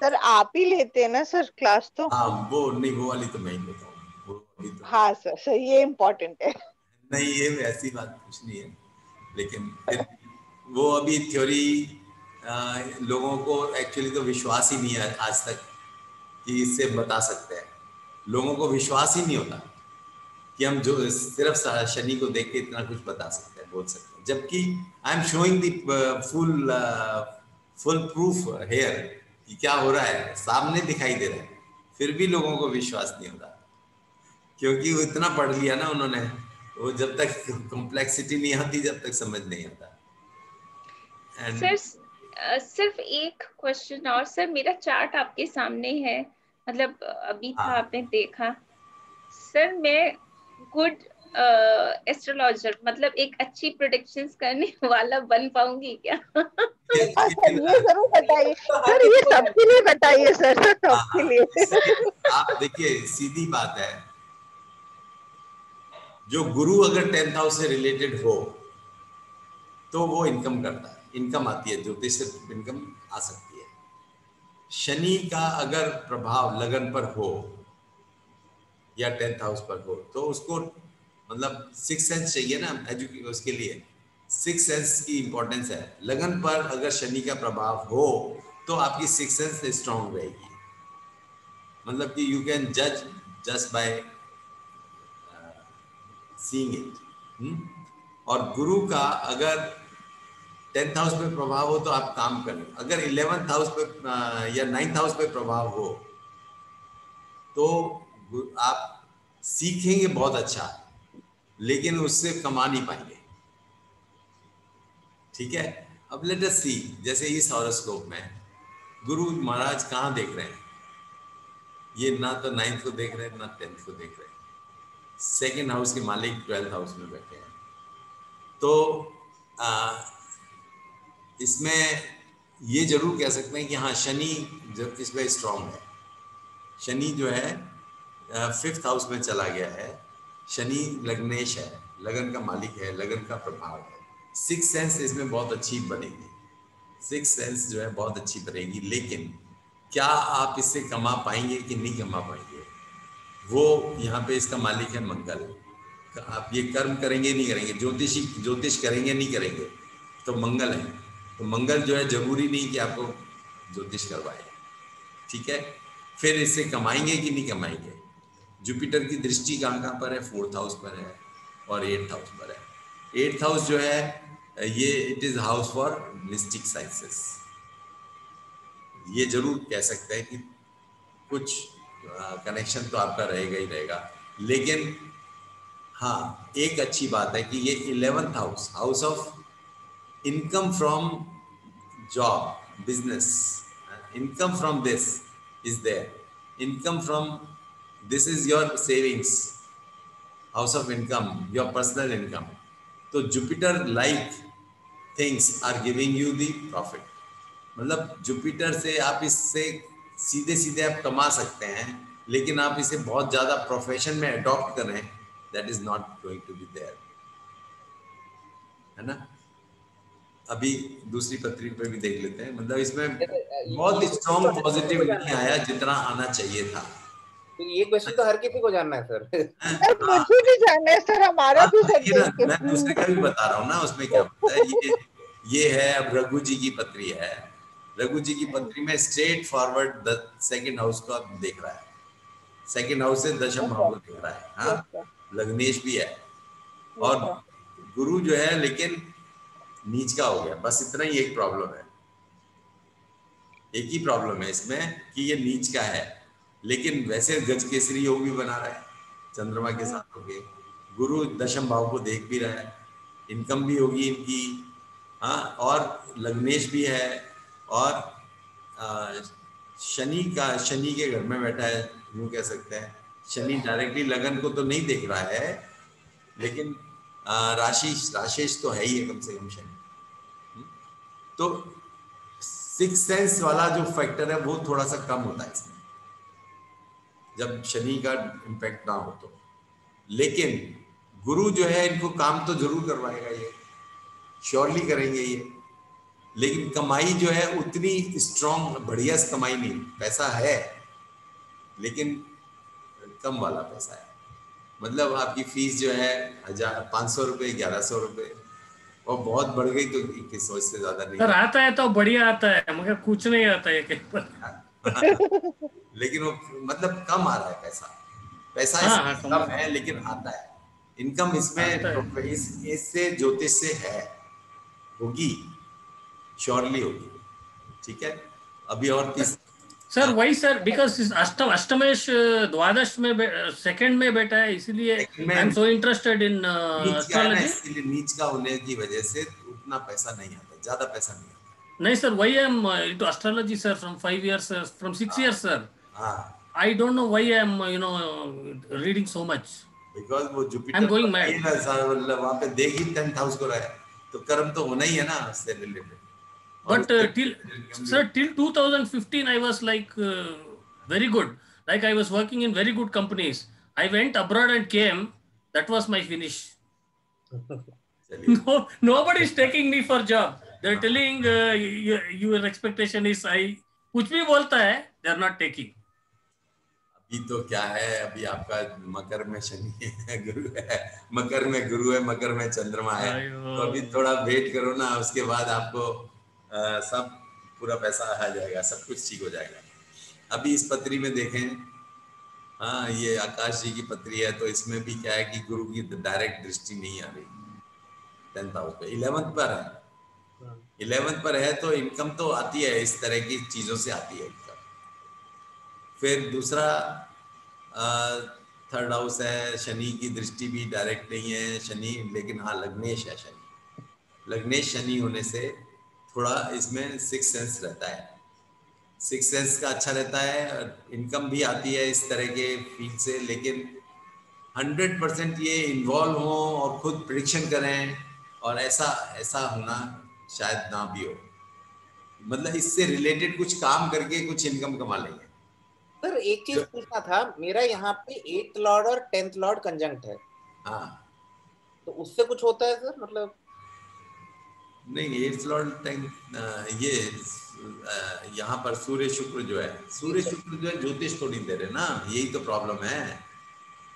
B: सर, आप ही लेते हैं ना सर क्लास? तो
A: हाँ, वो नहीं, वो वाली तो मैं ही लेता हूँ, वो अभी तो
B: हाँ सर, ये इम्पोर्टेंट है।
A: नहीं, ये ऐसी बात कुछ नहीं है, लेकिन फिर वो अभी थ्योरी लोगों को एक्चुअली तो विश्वास ही नहीं है आज तक कि इससे बता सकते हैं। लोगों को विश्वास ही नहीं होता कि हम जो सिर्फ शनि को देख के इतना कुछ बता सकते हैं, बोल सकते हैं, जबकि I am showing the full proof here कि क्या हो रहा है, सामने दिखाई दे रहा है, फिर भी लोगों को विश्वास नहीं होता, क्योंकि वो इतना पढ़ लिया ना उन्होंने, वो जब तक कॉम्प्लेक्सिटी नहीं आती जब तक समझ नहीं आता।
D: सर सिर्फ एक क्वेश्चन और सर, मेरा चार्ट आपके सामने है, मतलब अभी था, आपने देखा सर, मैं गुड एस्ट्रोलॉजर, मतलब एक अच्छी प्रेडिक्शंस करने वाला बन पाऊंगी क्या?
B: सर ये जरूर बताइए सर, ये सबके लिए बताइए सर, सबके लिए।
A: आप देखिए, सीधी बात है, जो गुरु अगर 10th हाउस से रिलेटेड हो तो वो इनकम करता है, इनकम आती है, ज्योतिष से इनकम आ सकती है। शनि का अगर प्रभाव लगन पर हो या 10th हाउस पर हो तो उसको मतलब 6th सेंस चाहिए ना उसके लिए, सिक्स सेंस की इंपॉर्टेंस है। लगन पर अगर शनि का प्रभाव हो तो आपकी सिक्स सेंस स्ट्रांग रहेगी, मतलब कि यू कैन जज जस्ट बाय सीइंग इट। और गुरु का अगर 10th हाउस पे प्रभाव हो तो आप काम करें, अगर 11th हाउस पे या 9th हाउस पे प्रभाव हो तो आप सीखेंगे बहुत अच्छा, लेकिन उससे कमा नहीं पाएंगे। ठीक है, अब लेट अस सी, जैसे इस हॉरोस्कोप में गुरु महाराज कहाँ देख रहे हैं, ये ना तो 9th को देख रहे हैं ना 10th को देख रहे हैं, सेकेंड हाउस के मालिक 12th हाउस में बैठे हैं। तो इसमें ये जरूर कह सकते हैं कि हाँ शनि जो इसमें स्ट्रांग है, शनि जो है 5th हाउस में चला गया है, शनि लग्नेश है, लगन का मालिक है, लगन का प्रभाव है। सिक्स सेंस इसमें बहुत अच्छी बनेगी, सिक्स सेंस जो है बहुत अच्छी बनेगी, लेकिन क्या आप इससे कमा पाएंगे कि नहीं कमा पाएंगे, वो यहाँ पे इसका मालिक है मंगल। आप ये कर्म करेंगे नहीं करेंगे, ज्योतिष करेंगे नहीं करेंगे, तो मंगल है, तो मंगल जो है जरूरी नहीं कि आपको ज्योतिष करवाए। ठीक है, फिर इससे कमाएंगे कि नहीं कमाएंगे। जुपिटर की दृष्टि कहाँ पर है, 4th हाउस पर है और 8th हाउस पर है। 8th हाउस जो है ये it is house for mistake sciences. ये जरूर कह सकते हैं कि कुछ कनेक्शन तो आपका रहेगा ही रहेगा, लेकिन हाँ एक अच्छी बात है कि ये 11th house, house of income from job, business, income from this is there, income from this is your savings, house of income, your personal income. तो Jupiter like things are giving you the profit, मतलब Jupiter से आप इससे सीधे सीधे आप कमा सकते हैं, लेकिन आप इसे बहुत ज्यादा प्रोफेशन में अडॉप्ट करें, that is not going to be there, है ना। अभी दूसरी पत्री पे भी देख लेते हैं, मतलब इसमें बहुत स्ट्रॉन्ग पॉजिटिव नहीं आया जितना आना चाहिए था।
C: तो ये क्वेश्चन तो हर किसी को जानना है सर।
B: मुझे भी जानना है सर, हमारा भी सर।
A: मैं दूसरे का भी बता रहा हूँ ना, उसमें क्या होता है। ये है, अब रघु जी की पत्री है, रघु जी की पत्री में स्ट्रेट फॉरवर्ड सेकंड हाउस को देख रहा है, सेकंड हाउस से दशम भाव को देख रहा है। हाँ, लग्नेश भी है और गुरु जो है लेकिन नीच का हो गया, बस इतना ही एक प्रॉब्लम है, एक ही प्रॉब्लम है इसमें कि ये नीच का है, लेकिन वैसे गज केसरी योग भी बना रहा है चंद्रमा के साथ होके, गुरु दशम भाव को देख भी रहा है, इनकम भी होगी इनकी। हाँ, और लग्नेश भी है और शनि के घर में बैठा है, यूँ कह सकते हैं। शनि डायरेक्टली लगन को तो नहीं देख रहा है, लेकिन राशेष तो है ही है कम से कम शनि। तो सिक्स सेंस वाला जो फैक्टर है वो थोड़ा सा कम होता है इसमें, जब शनि का इम्पैक्ट ना हो तो। लेकिन गुरु जो है इनको काम तो जरूर करवाएगा, ये श्योरली करेंगे ये, लेकिन कमाई जो है उतनी स्ट्रॉन्ग बढ़िया कमाई नहीं, पैसा है लेकिन कम वाला पैसा है। मतलब आपकी फीस जो है 500 रुपये, 1100 रुपये, और बहुत बढ़ गई तो 2100 से ज्यादा नहीं।
E: सर आता है तो बढ़िया आता है, मगर कुछ नहीं आता है कहीं पर।
A: लेकिन वो मतलब कम आ रहा है पैसा कम है, लेकिन आता है इनकम इसमें। इससे ज्योतिष से है, होगी, श्योरली होगी। ठीक है, अभी और
E: सर वही सर, बिकॉज अष्टमेश द्वादश में सेकंड में बैठा है, इसीलिए I am so interested in astrology.
A: इसलिए नीच का होने की वजह से उतना पैसा नहीं आता, ज्यादा पैसा नहीं आता।
E: नहीं सर, वही I am into astrology sir from 5 years, from 6 years sir. I don't know why I am reading so much.
A: Because वो जुपिटर वहाँ पे देख ही 10th हाउस को रहा है, तो कर्म तो होना ही है ना उससे related.
E: But till 2015 I was like very good, like I was working in very good companies. I went abroad and came, that was my finish. Nobody is taking me for job. They're telling your expectation is high, कुछ भी बोलता है, they are not taking.
A: अभी तो क्या है, अभी आपका मकर में शनि है, गुरु है, मकर में गुरु है, मकर में चंद्रमा है, तो अभी थोड़ा वेट करो ना, उसके बाद आपको सब पूरा पैसा आ जाएगा, सब कुछ ठीक हो जाएगा। अभी इस पत्री में देखें, हाँ ये आकाश जी की पत्री है, तो इसमें भी क्या है कि गुरु की डायरेक्ट दृष्टि नहीं आ रही 10th हाउस पे, 11th पर है, 11th पर है, तो इनकम तो आती है, इस तरह की चीजों से आती है इनकम। फिर दूसरा 3rd हाउस है, शनि की दृष्टि भी डायरेक्ट नहीं है शनि, लेकिन हाँ लग्नेश है शनि, लग्नेश शनि होने से थोड़ा इसमें 6th सेंस रहता है, 6th सेंस का अच्छा रहता है, इनकम भी आती है इस तरह के फील्ड से, लेकिन 100% ये इन्वॉल्व हो और खुद प्रिडिक्शन करें, और ऐसा ऐसा होना शायद ना भी हो, मतलब इससे रिलेटेड कुछ काम करके कुछ इनकम कमा लेंगे।
C: सर एक चीज पूछना था, मेरा यहाँ पे 8th लॉर्ड और 10th लॉर्ड कंजंक्ट है,
A: हाँ
C: तो उससे कुछ होता है सर? मतलब
A: नहीं, 8th लॉर्ड ये यहाँ पर सूर्य शुक्र जो है, सूर्य शुक्र जो है ज्योतिष थोड़ी दे रहे ना, यही तो प्रॉब्लम है।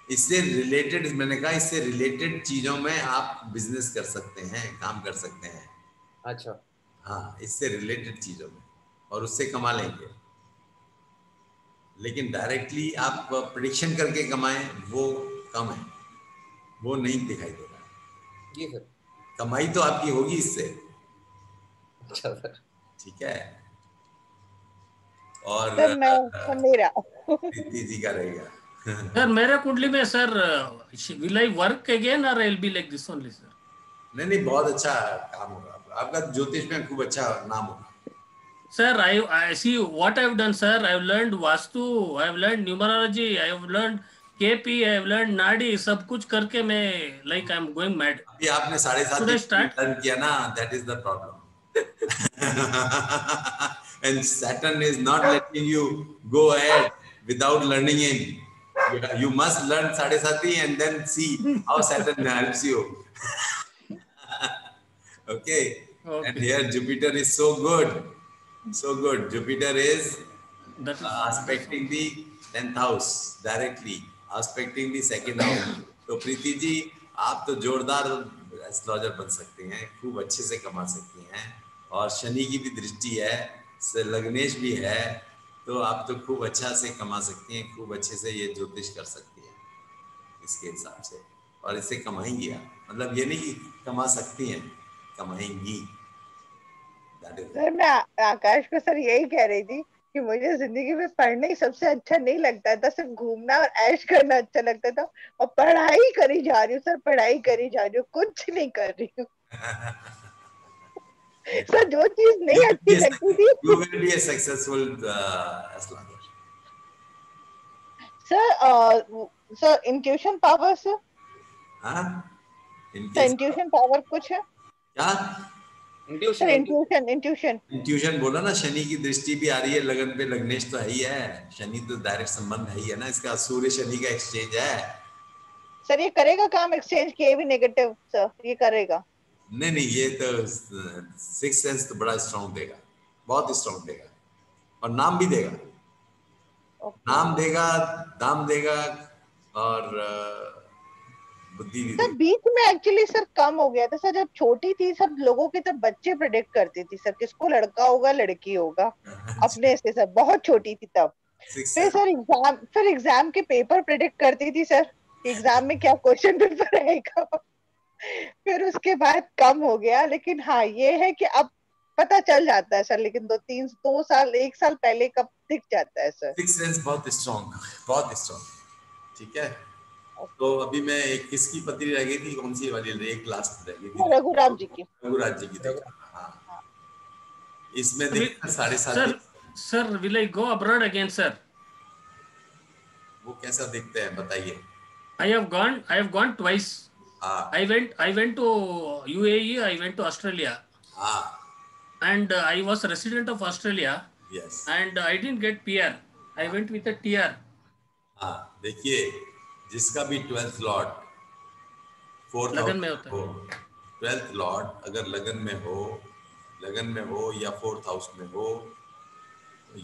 A: इससे रिलेटेड, मैंने कहा इससे रिलेटेड चीजों में आप बिजनेस कर सकते हैं, काम कर सकते हैं।
C: अच्छा,
A: हाँ इससे रिलेटेड चीजों में, और उससे कमा लेंगे, लेकिन डायरेक्टली आप प्रिडिक्शन करके कमाएं वो कम है, वो नहीं दिखाई दे रहा।
C: जी सर।
A: कमाई तो आपकी होगी इससे।
C: अच्छा सर,
A: ठीक है, और
B: सर मैं मेरा
A: प्रीति जी का रहेगा।
E: सर मेरे कुंडली में sir will I work again और I will be like this only sir?
A: नहीं नहीं, बहुत अच्छा काम होगा आपका, ज्योतिष में खूब अच्छा नाम होगा।
E: Sir, I see what I've done, sir. I've learned Vastu, I've learned numerology, I've learned KP, I've learned Nadi, सब कुछ करके मैं like I'm going mad.
A: अभी आपने 7.5 टर्न किया ना, that is the problem. And Saturn is not letting you go ahead without learning him. You must learn 7.5 and then see how Saturn helps you. Okay. And here Jupiter is so good. So good. Jupiter is aspecting the 10th house directly, aspecting the 2nd house. तो प्रीति जी आप तो जोरदार astrologer बन सकती हैं, खूब अच्छे से कमा सकती हैं, और शनि की भी दृष्टि है, लग्नेश भी है, तो आप तो खूब अच्छा से कमा सकती हैं, खूब अच्छे से ये ज्योतिष कर सकती हैं इसके हिसाब से, और इससे कमाएंगी आप, मतलब ये नहीं कि कमा सकती हैं, कमाएंगी।
B: सर मैं आकाश को सर यही कह रही थी कि मुझे जिंदगी में पढ़ना ही सबसे अच्छा नहीं लगता था, सिर्फ घूमना और ऐश करना अच्छा लगता था, और पढ़ाई करी जा रही हूँ सर, पढ़ाई करी जा रही हूँ, कुछ नहीं कर रही हूँ। सर जो चीज नहीं अच्छी लगती थी,
A: you will be a successful astrologer.
B: Sir intuition power sir,
A: हाँ
B: इंट्यूशन पावर कुछ है
A: क्या?
B: सर? इंट्यूशन
A: बोला ना, शनि की दृष्टि भी आ रही है लगन पे, लग्नेश तो है ही है, शनि तो डायरेक्ट संबंध है ही है ना इसका, सूर्य शनि का एक्सचेंज है।
B: सर ये करेगा काम एक्सचेंज के भी नेगेटिव सर, ये करेगा?
A: नहीं नहीं, ये तो 6th सेंस तो बड़ा स्ट्रॉन्ग देगा, बहुत स्ट्रॉन्ग देगा, और नाम भी देगा। नाम देगा, दाम देगा, और बुद्धि भी
B: सर
A: देगा।
B: बीच में एक्चुअली सर कम हो गया था सर, जब छोटी थी सब लोगों के तब बच्चे प्रेडिक्ट करती थी सर, किसको लड़का होगा लड़की होगा अपने से सर, बहुत छोटी थी तब। फिर एग्जाम के पेपर प्रेडिक्ट करती थी सर, एग्जाम में क्या क्वेश्चन पेपर आएगा। फिर उसके बाद कम हो गया, लेकिन हाँ ये है कि अब पता चल जाता है सर, लेकिन 2 साल 1 साल पहले कब दिख जाता है सर।
A: 6th सेंस बहुत स्ट्रॉन्ग, बहुत स्ट्रॉन्ग। ठीक है, तो अभी मैं किसकी पत्री रह गई थी, कौन सी वाली एक लास्ट रह गई थी?
B: रघुराम जी की।
A: रघुराज जी की देख। हाँ इसमें देखना 7.5।
E: Sir will I go abroad again sir?
A: वो कैसा दिखते हैं बताइए?
E: I have gone twice. I went to UAE, I went to Australia. And I was a resident of Australia.
A: Yes.
E: And I didn't get PR. I went with a TR.
A: देखिए, जिसका भी 12th Lord 4th
E: लगन में होता है,
A: 12th Lord अगर लगन में हो या 4th हाउस में हो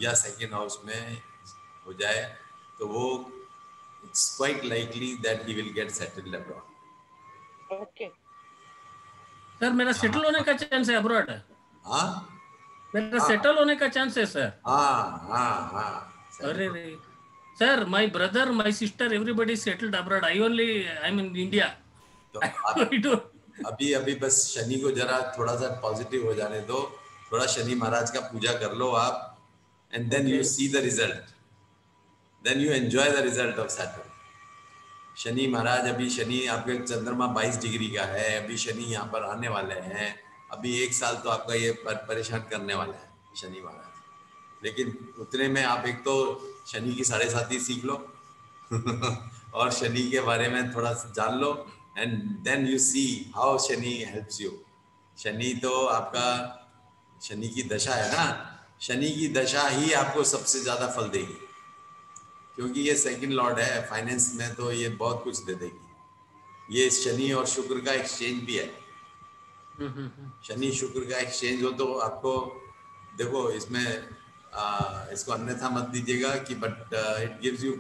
A: या 2nd हाउस में हो जाए, तो वो it's quite likely that he will get settled abroad.
B: Okay
E: sir मेरा सेटल होने का चांस है अब्रॉड?
A: हाँ
E: मेरा सेटल होने का चांस है सर?
A: हाँ हाँ हाँ।
E: अरे रे sir, my brother, my sister, everybody settled abroad, I am in India.
A: तो अभी बस शनि को जरा थोड़ा सा पॉजिटिव हो जाने दो, थोड़ा शनि महाराज का पूजा कर लो आप, and then you see the result, then you enjoy the result of Saturn. Shani Maharaj, अभी शनि आपके चंद्रमा 22 डिग्री का है, अभी शनि यहाँ पर आने वाले हैं, अभी 1 साल तो आपका ये परेशान करने वाला है शनि महाराज। लेकिन उतने में आप एक तो शनि की 7.5 सीख लो और शनि के बारे में थोड़ा जान लो, and then you see how Shani helps you. Shani तो आपका, शनि की दशा है ना, शनि की दशा ही आपको सबसे ज्यादा फल देगी, क्योंकि ये सेकंड लॉर्ड है फाइनेंस में, तो ये बहुत कुछ दे देगी। ये शनि और शुक्र का एक्सचेंज भी है। शनि शुक्र का एक्सचेंज हो तो आपको देखो, इसमें इसको अन्यथा मत दीजिएगा कि but it gives you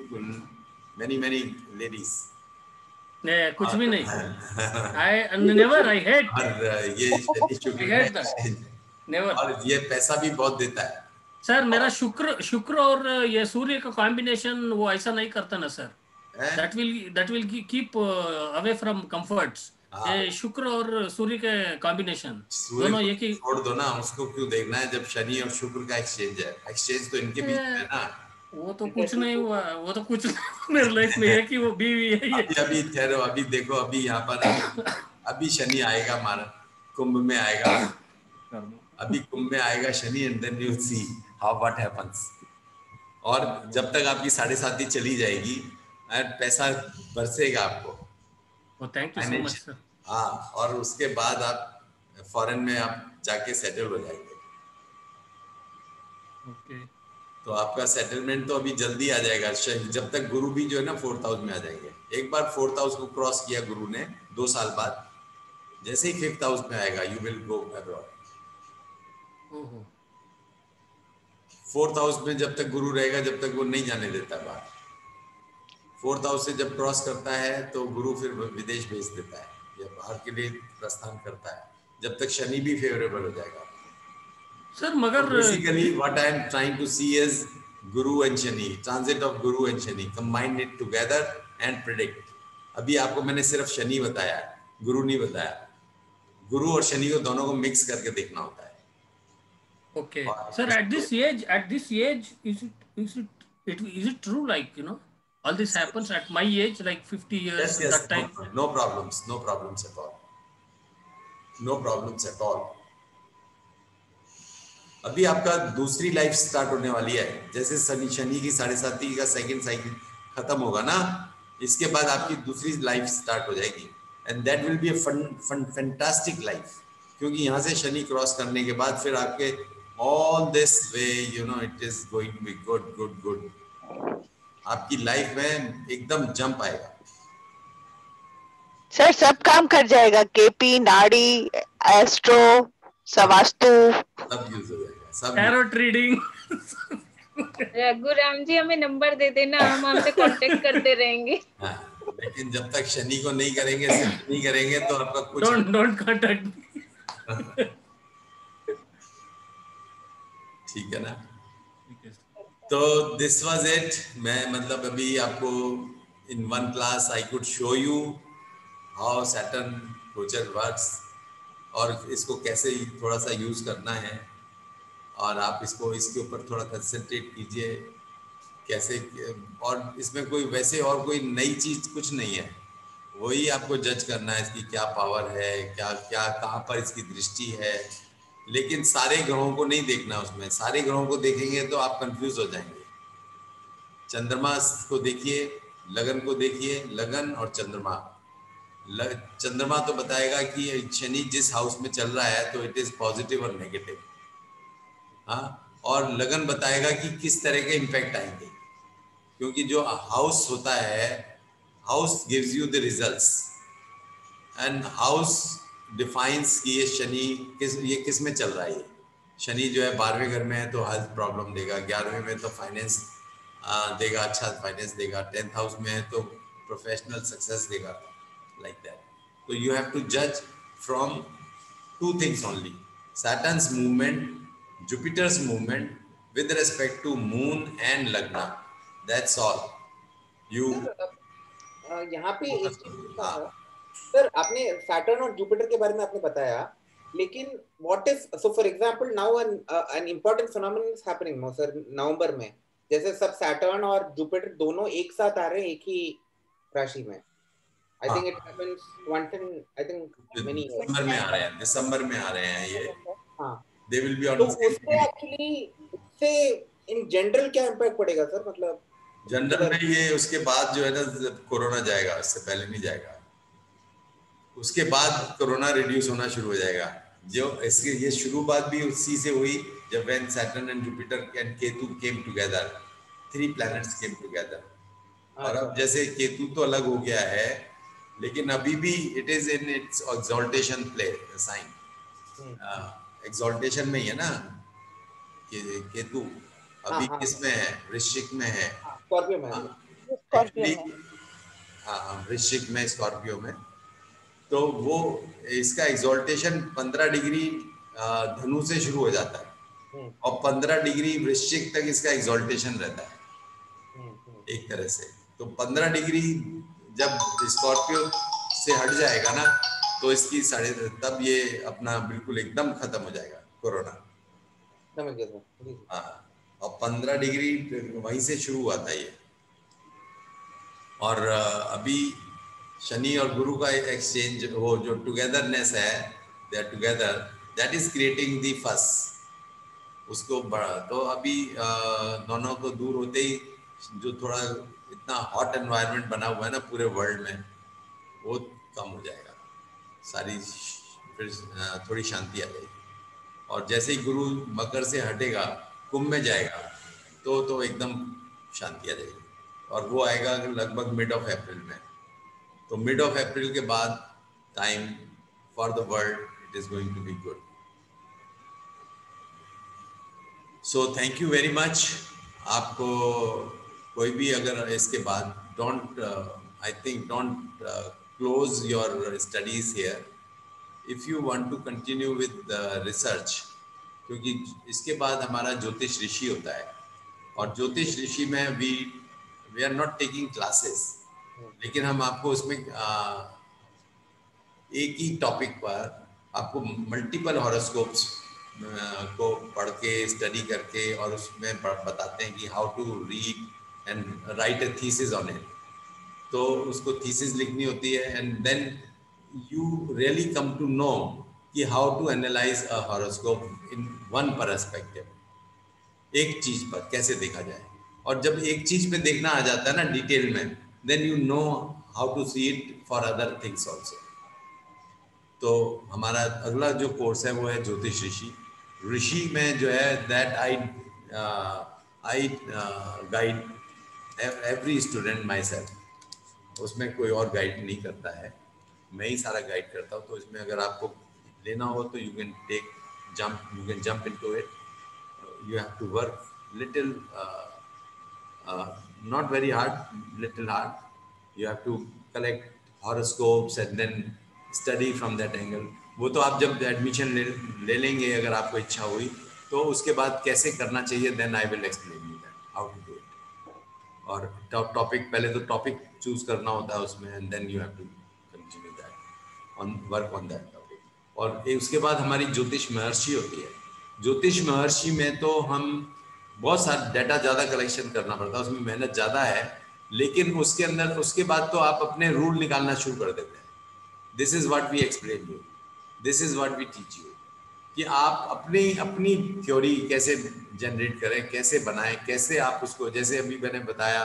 A: many ladies.
E: नहीं, कुछ भी नहीं। I hate।
A: और ये शनि शुक्र का एक्सचेंज,
E: नेवर।
A: और ये पैसा भी बहुत देता है
E: सर। मेरा शुक्र और ये सूर्य का कॉम्बिनेशन वो ऐसा नहीं करता ना sir, that will keep away from comforts। ये शुक्र और सूर्य के कॉम्बिनेशन दोनों एक ही।
A: छोड़ दो ना, उसको क्यों देखना है जब शनि और शुक्र का एक्सचेंज है। एक्सचेंज तो इनके बीच में है ना।
E: वो तो कुछ नहीं हुआ, वो तो कुछ मेरे लाइफ में है कि वो बीवी है।
A: अभी ठहरो, अभी देखो, अभी यहाँ पर अभी शनि आएगा, हमारा कुंभ में आएगा, अभी कुंभ में आएगा Shani, and then you see how what happens. और जब तक आपकी 7.5 चली जाएगी, पैसा बरसेगा आपको।
E: Thank you so much sir.
A: हाँ, और उसके बाद आप फॉरेन में आप जाके सेटल हो जाएंगे।
E: ओके।
A: तो आपका सेटलमेंट तो अभी जल्दी आ जाएगा, जब तक गुरु भी जो है ना 4th हाउस में आ जाएंगे। एक बार 4th हाउस को क्रॉस किया गुरु ने 2 साल बाद, जैसे ही 5th हाउस में आएगा you will go abroad. 4th house में जब तक गुरु रहेगा, जब तक वो नहीं जाने देता बाहर। 4th हाउस से जब क्रॉस करता है तो गुरु फिर विदेश भेज देता है या बाहर के लिए प्रस्थान करता है, जब तक शनि भी फेवरेबल हो जाएगा
E: सर। मगर
A: basically what I am trying to see is Guru and Shani, transit of Guru and Shani, combine it together and predict. अभी आपको मैंने सिर्फ शनि बताया, गुरु नहीं बताया। गुरु और शनि को दोनों को मिक्स करके देखना होता है।
E: Okay sir, at this age is it true, like, you know, all this happens at my age, like 50 years?
A: Yes,
E: that time
A: no problems at all, no problems at all। अभी आपका दूसरी life start होने वाली है, जैसे शनि की 7.5 का second cycle खत्म होगा ना, इसके बाद आपकी दूसरी लाइफ स्टार्ट हो जाएगी, and that will be a fantastic life. क्योंकि यहाँ से शनि क्रॉस करने के बाद फिर आपके all this way, you know, it is going to be good. आपकी लाइफ में एकदम जंप आएगा
B: सर। सब काम कर जाएगा, केपी, नाड़ी, एस्ट्रो, सवास्तु,
A: सब यूज हो जाएगा, सब
E: टैरोट रीडिंग।
D: रघुराम जी हमें नंबर दे देना, हम आपसे कांटेक्ट करते रहेंगे।
A: हाँ, लेकिन जब तक शनि को नहीं करेंगे, सिर्फ नहीं करेंगे तो आपका कुछ
E: डोंट कांटेक्ट।
A: ठीक है ना। तो दिस वाज इट। मैं मतलब अभी आपको in one class I could show you how Saturn गोचर वर्क्स, और इसको कैसे थोड़ा सा यूज करना है, और आप इसको इसके ऊपर थोड़ा कंसंट्रेट कीजिए कैसे। और इसमें कोई वैसे और कोई नई चीज कुछ नहीं है, वही आपको जज करना है इसकी क्या पावर है, क्या क्या कहाँ पर इसकी दृष्टि है। लेकिन सारे ग्रहों को नहीं देखना, उसमें सारे ग्रहों को देखेंगे तो आप कंफ्यूज हो जाएंगे। चंद्रमा को देखिए, लगन को देखिए, लगन और चंद्रमा। चंद्रमा तो बताएगा कि शनि जिस हाउस में चल रहा है तो इट इज पॉजिटिव और नेगेटिव, हाँ। और लगन बताएगा कि किस तरह के इम्पैक्ट आएंगे, क्योंकि जो हाउस होता है, house gives you the results, and house defines कि ये शनि किस में चल रहा है। शनि जो है 12वें घर में है तो हेल्थ प्रॉब्लम देगा, 11वें में तो फाइनेंस देगा, अच्छा फाइनेंस देगा। 10th हाउस में है तो प्रोफेशनल सक्सेस देगा, लाइक दैट। तो यू हैव टू जज from two things only: Saturn's movement, Jupiter's movement with respect to moon and lagna. That's all. You
C: यहाँ पे एक
A: focus
C: चीज
A: on.
C: पूछना
A: हाँ,
C: था सर, आपने सैटर्न और जुपिटर के बारे में आपने बताया, लेकिन what is, so for example now an important phenomenon is happening no sir नवंबर में, जैसे सब सैटर्न और जुपिटर दोनों एक साथ आ रहे हैं एक ही राशि में। I think it happens once in, I think many years.
A: दिसंबर में आ रहे हैं, दिसंबर में आ रहे हैं ये।
C: हाँ,
A: They will be on
C: तो
A: the same
C: उससे
A: degree.
C: एक्चुअली उससे इन जनरल क्या इम्पैक्ट पड़ेगा सर, मतलब
A: जनरल में ये उसके बाद जो है ना, कोरोना जाएगा, उससे पहले नहीं जाएगा। उसके बाद कोरोना रिड्यूस होना शुरू हो जाएगा। जो इसकी ये शुरुआत भी उसी से हुई जब when Saturn and Jupiter and Ketu came together, 3 planets came together. और अब जैसे केतु तो अलग हो गया है, लेकिन अभी भी it is in its exaltation play sign, exaltation में ही है ना केतु। अभी किसमें है? वृश्चिक में है।
C: स्कॉर्पियो में,
B: स्कॉर्पियो में।
A: हाँ, वृश्चिक में, स्कॉर्पियो में। तो वो इसका एक्सॉल्टेशन 15 डिग्री धनु से शुरू हो जाता है और 15 डिग्री वृश्चिक तक इसका एक्सॉल्टेशन रहता है एक तरह से। तो 15 डिग्री जब स्कॉर्पियो से हट जाएगा ना, तो इसकी तब ये अपना बिल्कुल एकदम खत्म हो जाएगा कोरोना।
C: समझ गया सर।
A: हाँ, और 15 डिग्री वहीं से शुरू हुआ था ये। और अभी शनि और गुरु का एक्सचेंज, वो जो टुगेदरनेस है, they are together, that is creating the fuss उसको बढ़ा। तो अभी दोनों को दूर होते ही जो थोड़ा इतना हॉट एनवायरनमेंट बना हुआ है ना पूरे वर्ल्ड में, वो कम हो जाएगा, सारी फिर थोड़ी शांति आ जाएगी। और जैसे ही गुरु मकर से हटेगा, कुंभ में जाएगा, तो एकदम शांति आ जाएगी। और वो आएगा लगभग मिड ऑफ अप्रैल में। तो मिड ऑफ अप्रैल के बाद time for the world it is going to be good. So thank you very much. आपको कोई भी अगर इसके बाद don't, I think don't close your studies here if you want to continue with research, क्योंकि इसके बाद हमारा ज्योतिष ऋषि होता है। और ज्योतिष ऋषि में we are not taking classes, लेकिन हम आपको उसमें एक ही टॉपिक पर आपको मल्टीपल हॉरोस्कोप्स को पढ़ के स्टडी करके और उसमें बताते हैं कि how to read and write a thesis on it. तो उसको थीसिस लिखनी होती है and then you really come to know कि how to analyse a horoscope in one perspective, एक चीज पर कैसे देखा जाए। और जब एक चीज पे देखना आ जाता है ना डिटेल में, then you know how to see it for other things also. तो हमारा अगला जो कोर्स है वो है ज्योतिष ऋषि। ऋषि में जो है that I guide every student my self. उसमें कोई और गाइड नहीं करता है, मैं ही सारा गाइड करता हूँ। तो इसमें अगर आपको लेना हो तो you can jump into it. You have to work little, not very hard, little hard. You have to collect horoscopes and then study from that angle. वो तो आप जब एडमिशन ले लेंगे, अगर आपको इच्छा हुई तो उसके बाद कैसे करना चाहिए, then I will explain you that how to do it. और टॉपिक, पहले तो टॉपिक चूज करना होता है उसमें, and then you have to continue that on work on that topic. और उसके बाद हमारी ज्योतिष महर्षि होती है। ज्योतिष महर्षि में तो हम बहुत सारा डाटा ज़्यादा कलेक्शन करना पड़ता है, उसमें मेहनत ज़्यादा है, लेकिन उसके अंदर उसके बाद तो आप अपने रूल निकालना शुरू कर देते हैं। This is what we explain you, this is what we teach you, कि आप अपनी थ्योरी कैसे जनरेट करें, कैसे बनाएं, कैसे आप उसको, जैसे अभी मैंने बताया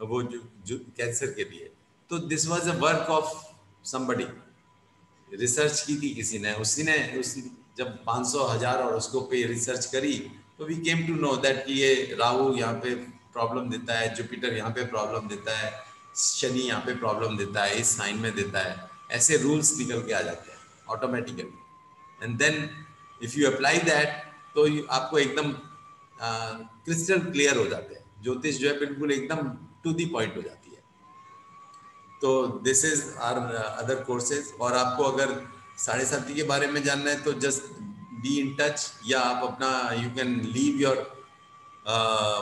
A: वो जो कैंसर के लिए, तो this was a work of somebody, research की थी किसी ने, उसी जब 500,000 और उसको पे रिसर्च करी, तो we came to know that कि ये राहु यहाँ पे प्रॉब्लम देता है, जुपिटर यहाँ पे प्रॉब्लम देता है, शनि यहाँ पे प्रॉब्लम देता है, इस साइन में देता है। ऐसे रूल्स निकल के आ जाते हैं automatically, and then if you apply that तो आपको एकदम क्रिस्टल क्लियर हो जाते हैं ज्योतिष जो है बिल्कुल एकदम टू दी पॉइंट हो जाती है। तो this is our other courses. और आपको अगर साढ़े साथी के बारे में जानना है तो जस्ट बी इन टच, या आप अपना you can leave your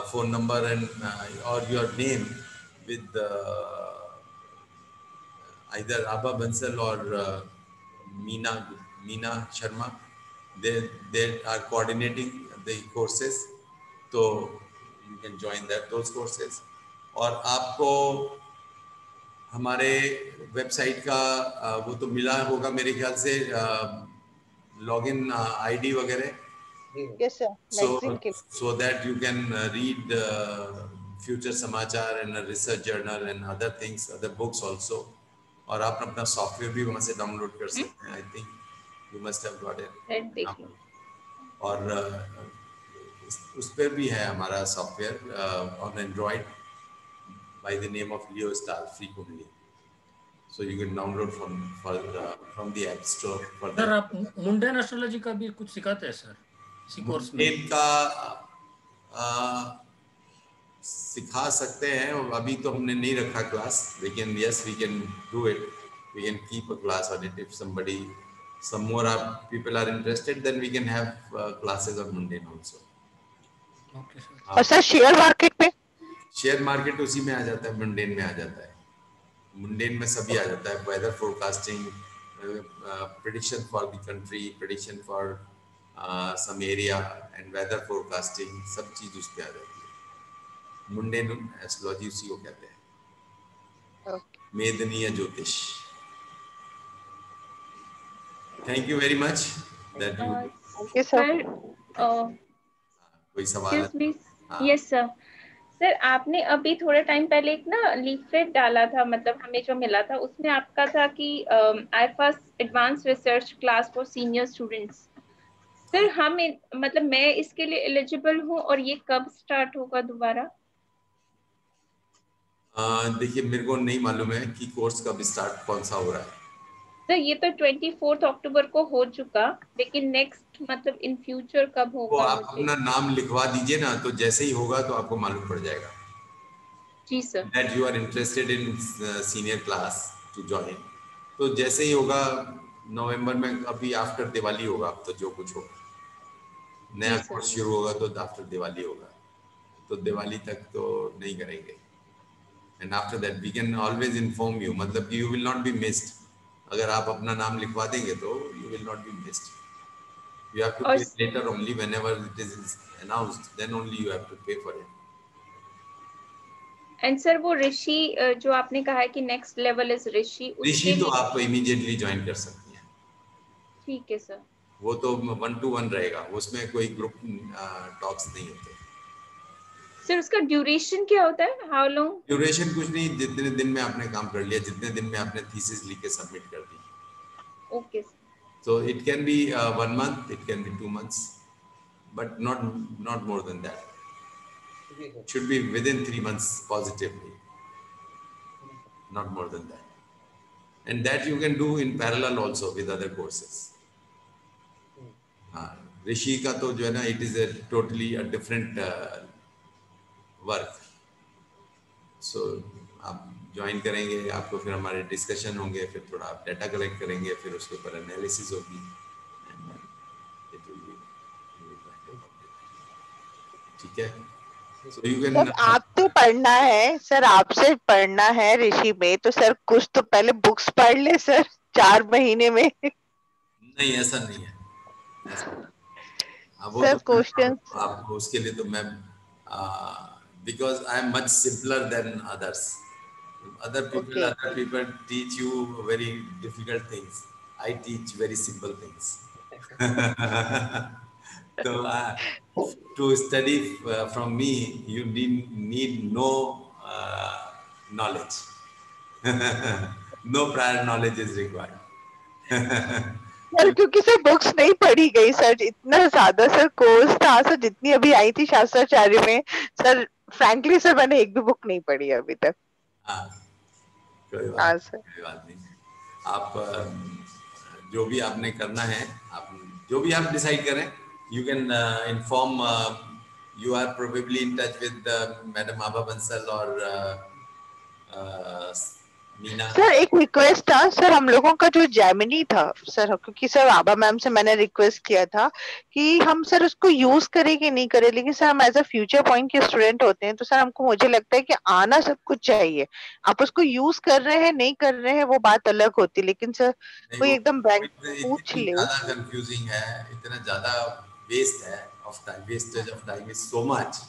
A: phone number and or your name with either Abha Bansal or Meena Sharma. They are coordinating the courses, so you can join those courses. और आपको हमारे website का वो तो मिला होगा मेरे ख्याल से, लॉगिन आईडी वगैरह।
B: Yes sir, magazine के
A: so that you can read Future Samachar and a research journal and other things, other books also. और आप अपना सॉफ्टवेयर भी वहाँ से डाउनलोड कर सकते हैं। I think you must have got it. और उस पर भी है हमारा software on Android by the name of Leo Star frequently. So you can download from the App Store.
E: Sir आप मुंडेन एस्ट्रोलॉजी का भी कुछ सिखाते हैं सर इसी कोर्स में?
A: इनका सिखा सकते हैं, अभी तो हमने नहीं रखा क्लास, लेकिन yes we can do it, we can keep a class on it if some more people are interested, then we can have classes on mundane also.
E: Okay sir.
B: और सर शेयर मार्केट पे?
A: Share market उसी में आ जाता है, mundane में आ जाता है। Mundane में सभी आ जाता है, weather forecasting, prediction for the country, prediction for some area and weather forecasting, सब चीज उस पे आ जाती है। मुंडेन एस्ट्रोलॉजी उसी को कहते हैं, मेदनीय ज्योतिष। Thank you very much that you.
B: Okay sir,
A: कोई सवाल है?
D: Yes sir. सर आपने अभी थोड़े टाइम पहले एक ना लीफलेट डाला था, मतलब हमें जो मिला था उसमें आपका था कि IFAS advance research class for senior students. Sir हम मतलब मैं इसके लिए एलिजिबल हूँ और ये कब स्टार्ट होगा दोबारा?
A: देखिए मेरे को नहीं मालूम है कि कोर्स कब स्टार्ट कौन सा हो रहा है।
D: सर ये तो 24 अक्टूबर को हो चुका, लेकिन नेक्स्ट मतलब इन फ्यूचर कब होगा?
A: तो आप अपना नाम लिखवा दीजिए ना, तो जैसे ही होगा तो आपको मालूम पड़ जाएगा।
D: जी सर।
A: That you are interested in senior class to join, तो जैसे ही होगा नवंबर में, अभी आफ्टर दिवाली होगा, अब तो जो कुछ होगा नया कोर्स शुरू होगा तो आफ्टर दिवाली होगा, तो दिवाली तक तो नहीं करेंगे। And after that we can always inform you, मतलब कि you will not be missed. अगर आप अपना नाम लिखवा देंगे तो you will not be missed. You have to pay later only whenever it is announced, then only you have to pay for it.
D: And sir वो ऋषि जो आपने कहा है कि नेक्स्ट लेवल इज ऋषि
A: तो आप इमीडिएटली ज्वाइन कर सकती हैं।
D: ठीक है सर।
A: वो तो 1-to-1 रहेगा, उसमें कोई ग्रुप टॉक्स नहीं होते।
D: सर उसका ड्यूरेशन क्या होता है? How long?
A: ड्यूरेशन कुछ नहीं, जितने दिन में आपने काम कर लिया, जितने दिन में आपने थीसिस लिख के सबमिट कर दी।
D: Okay sir.
A: So it can be 1 month, it can be 2 months, but not more than that. It should be within 3 months positively, not more than that. And that you can do in parallel also with other courses. Rishi का तो जो है ना, it is a totally a different work. So आप join करेंगे, आपको फिर हमारे डिस्कशन होंगे, फिर थोड़ा आप डाटा कलेक्ट करेंगे, फिर उसके ऊपर एनालिसिस होगी। ठीक है, so you can...
B: सर आपसे पढ़ना है, सर आपसे पढ़ना है ऋषि में, तो सर कुछ तो पहले बुक्स पढ़ ले सर 4 महीने में।
A: नहीं ऐसा नहीं है
B: सर क्वेश्चन
A: आपको उसके लिए तो मैं because I am much simpler than others. Other people teach you very difficult things. I teach very simple things. So to study from me, you need no knowledge. No prior knowledge is required.
B: Sir क्योंकि sir books नहीं पढ़ी गई sir, इतना ज्यादा sir course था sir, जितनी अभी आई थी शास्त्राचार्य में सर, फ्रैंकली सर मैंने एक भी बुक नहीं पढ़ी अभी तक।
A: कोई बात नहीं। आप जो भी आपने करना है, आप जो भी आप डिसाइड करें, you can inform you are probably in touch with Madam Abha Bansal or Meena.
B: Sir एक रिक्वेस्ट था सर, हम लोगों का जो जेमिनी था सर, क्योंकि सर आभा मैम से मैंने रिक्वेस्ट किया था कि हम सर उसको यूज करें कि नहीं करें, लेकिन सर हम एज अ फ्यूचर पॉइंट के स्टूडेंट होते हैं तो सर हमको मुझे लगता है कि आना सब कुछ चाहिए। आप उसको यूज कर रहे हैं नहीं कर रहे हैं वो बात अलग होती, लेकिन सर कोई एकदम बैंक पूछ ले।
A: ज्यादा कंफ्यूजिंग है, इतना ज्यादा वेस्ट है of time, wastage of time is so much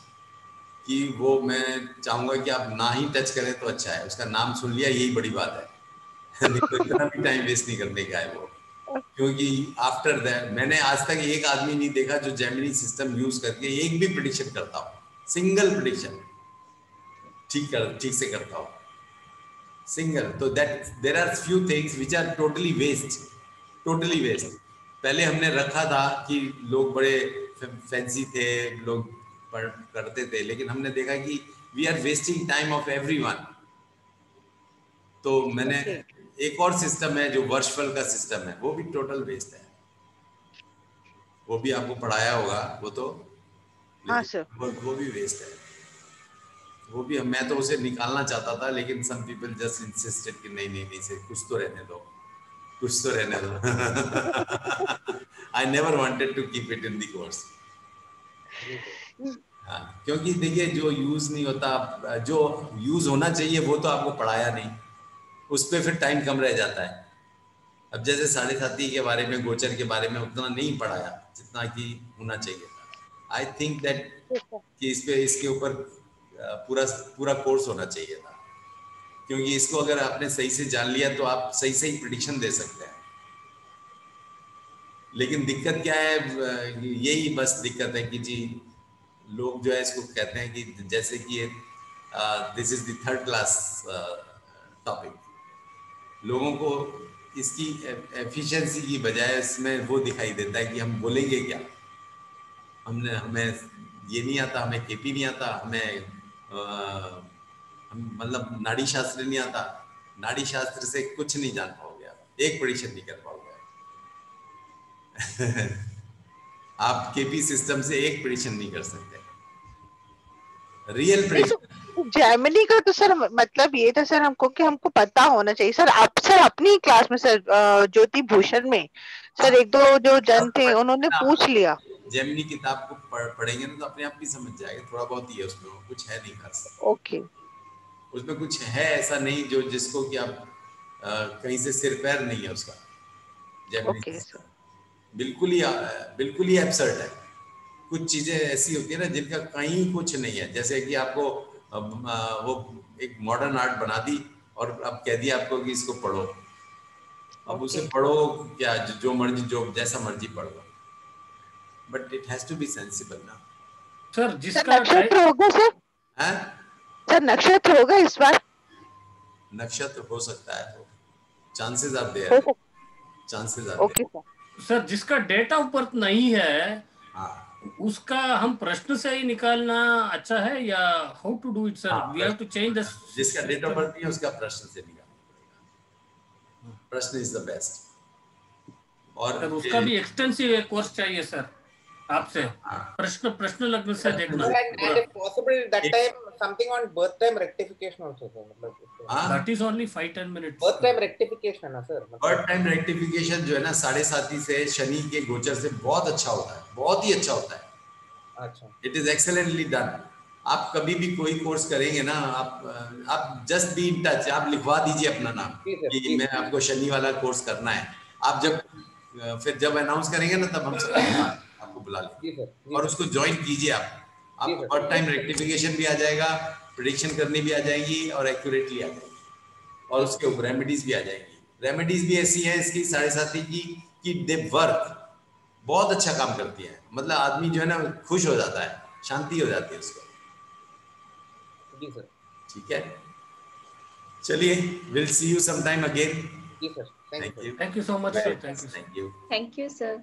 A: कि वो मैं चाहूंगा कि आप ना ही टच करें तो अच्छा है। उसका नाम सुन लिया यही बड़ी बात है। तो इतना भी टाइम वेस्ट नहीं करने का है वो, क्योंकि आफ्टर दैट मैंने आज तक एक आदमी नहीं देखा जो जेमिनी सिस्टम यूज करके एक भी प्रेडिक्शन करता हो, सिंगल प्रेडिक्शन ठीक से करता हो, सिंगल। तो that there are few things which are totally waste. पहले हमने रखा था कि लोग बड़े फैंसी थे, लोग करते थे, लेकिन हमने देखा कि we are wasting time of everyone. तो मैंने एक और सिस्टम है जो वर्चुअल का सिस्टम है, वो भी टोटल वेस्ट है। वो भी आपको पढ़ाया होगा वो तो,
B: हाँ सर,
A: वो भी वेस्ट है। वो भी मैं तो उसे निकालना चाहता था, लेकिन सम पीपल जस्ट इंसिस्टेड कि नहीं से कुछ तो रहने दो। I never wanted to keep it in the course. हाँ, क्योंकि देखिए जो यूज नहीं होता, जो यूज होना चाहिए वो तो आपको पढ़ाया नहीं, उस पर फिर टाइम कम रह जाता है। अब जैसे साढ़े साथी के बारे में, गोचर के बारे में उतना नहीं पढ़ाया जितना कि होना चाहिए था। आई थिंक दैट कि इसके ऊपर पूरा कोर्स होना चाहिए था, क्योंकि इसको अगर आपने सही से जान लिया तो आप सही प्रेडिक्शन दे सकते हैं। लेकिन दिक्कत क्या है, यही बस दिक्कत है कि जी लोग जो है इसको कहते हैं कि जैसे कि this is the third class topic. लोगों को इसकी एफिशिएंसी की बजाय इसमें वो दिखाई देता है कि हम बोलेंगे क्या। हमें ये नहीं आता, हमें केपी नहीं आता, मतलब नाड़ी शास्त्र नहीं आता। नाड़ी शास्त्र से कुछ नहीं जान पाओगे आप, एक प्रेडिक्शन नहीं कर पाओगे। आप केपी सिस्टम से एक प्रेडिक्शन नहीं कर सकते, रियल प्रेडिक्शन।
B: जेमिनी का तो सर मतलब ये था सर हमको कि हमको पता होना चाहिए सर। आप सर अपनी क्लास में सर ज्योति भूषण में सर एक दो जो जन थे उन्होंने पूछ लिया।
A: जेमिनी किताब को पढ़ेंगे ना तो अपने आप भी समझ जाएगा, थोड़ा बहुत ही है उसमें, कुछ है नहीं खास।
B: ओके,
A: उसमें कुछ है ऐसा नहीं जो जिसको कि आप कहीं से सिर पैर नहीं है उसका।
B: ओके सर,
A: बिल्कुल ही एब्सर्ड है। कुछ चीजें ऐसी होती है ना जिनका कहीं कुछ नहीं है, जैसे कि आपको वो एक मॉडर्न आर्ट बना दी और अब कह दिया आपको कि इसको पढ़ो। अब उसे पढ़ो क्या, जो मर्जी, जो जैसा मर्जी पढ़ो, but it has to be sensible ना।
E: सर जिसका
B: नक्षत्र होगा सर,
A: हैं?
B: सर नक्षत्र होगा इस बार?
A: नक्षत्र हो सकता है, तो chances are there, chances are there.
E: Sir जिसका डेट ऑफ बर्थ नहीं है,
A: हाँ,
E: उसका हम प्रश्न से ही निकालना अच्छा है या how to do it sir? We have to change the.
A: जिसका डेट ऑफ बर्थ नहीं है उसका प्रश्न से निकालना, प्रश्न इज द बेस्ट। और
E: सर उसका भी एक्सटेंसिव एक कोर्स चाहिए सर आपसे। प्रश्न लगने से देखना।
C: And if possible that time something on birth time rectification also sir, मतलब
E: that is only 5-10 minutes.
C: birth time rectification है सर,
A: बर्थ टाइम रेक्टिफिकेशन जो है ना साढ़े साथी से शनि के गोचर से बहुत अच्छा होता है, बहुत ही अच्छा होता है।
C: अच्छा,
A: इट इज एक्सेलेंटली डन। आप कभी भी कोई कोर्स करेंगे ना, आप जस्ट बी इन टच, आप लिखवा दीजिए अपना नाम कि मैं आपको शनि वाला कोर्स करना है। आप जब अनाउंस करेंगे ना तब हम सब आपको बुला लेंगे और उसको ज्वाइन कीजिए। आपको बर्थ टाइम रेक्टिफिकेशन भी आ जाएगा, प्रेडिक्शन करनी भी आ जाएगी और एक्यूरेटली आ जाएगी, और उसके ऊपर रेमेडीज भी आ जाएगी। रेमेडीज भी ऐसी है इसकी साढ़े साथी की कि दे वर्क, बहुत अच्छा काम करती है। मतलब आदमी जो है ना खुश हो जाता है, शांति हो जाती है उसको।
C: जी सर,
A: ठीक है, चलिए, will see you some time again.
C: जी sir, thank you
A: thank you,
E: thank you so much sir,
A: thank you,
D: thank you sir.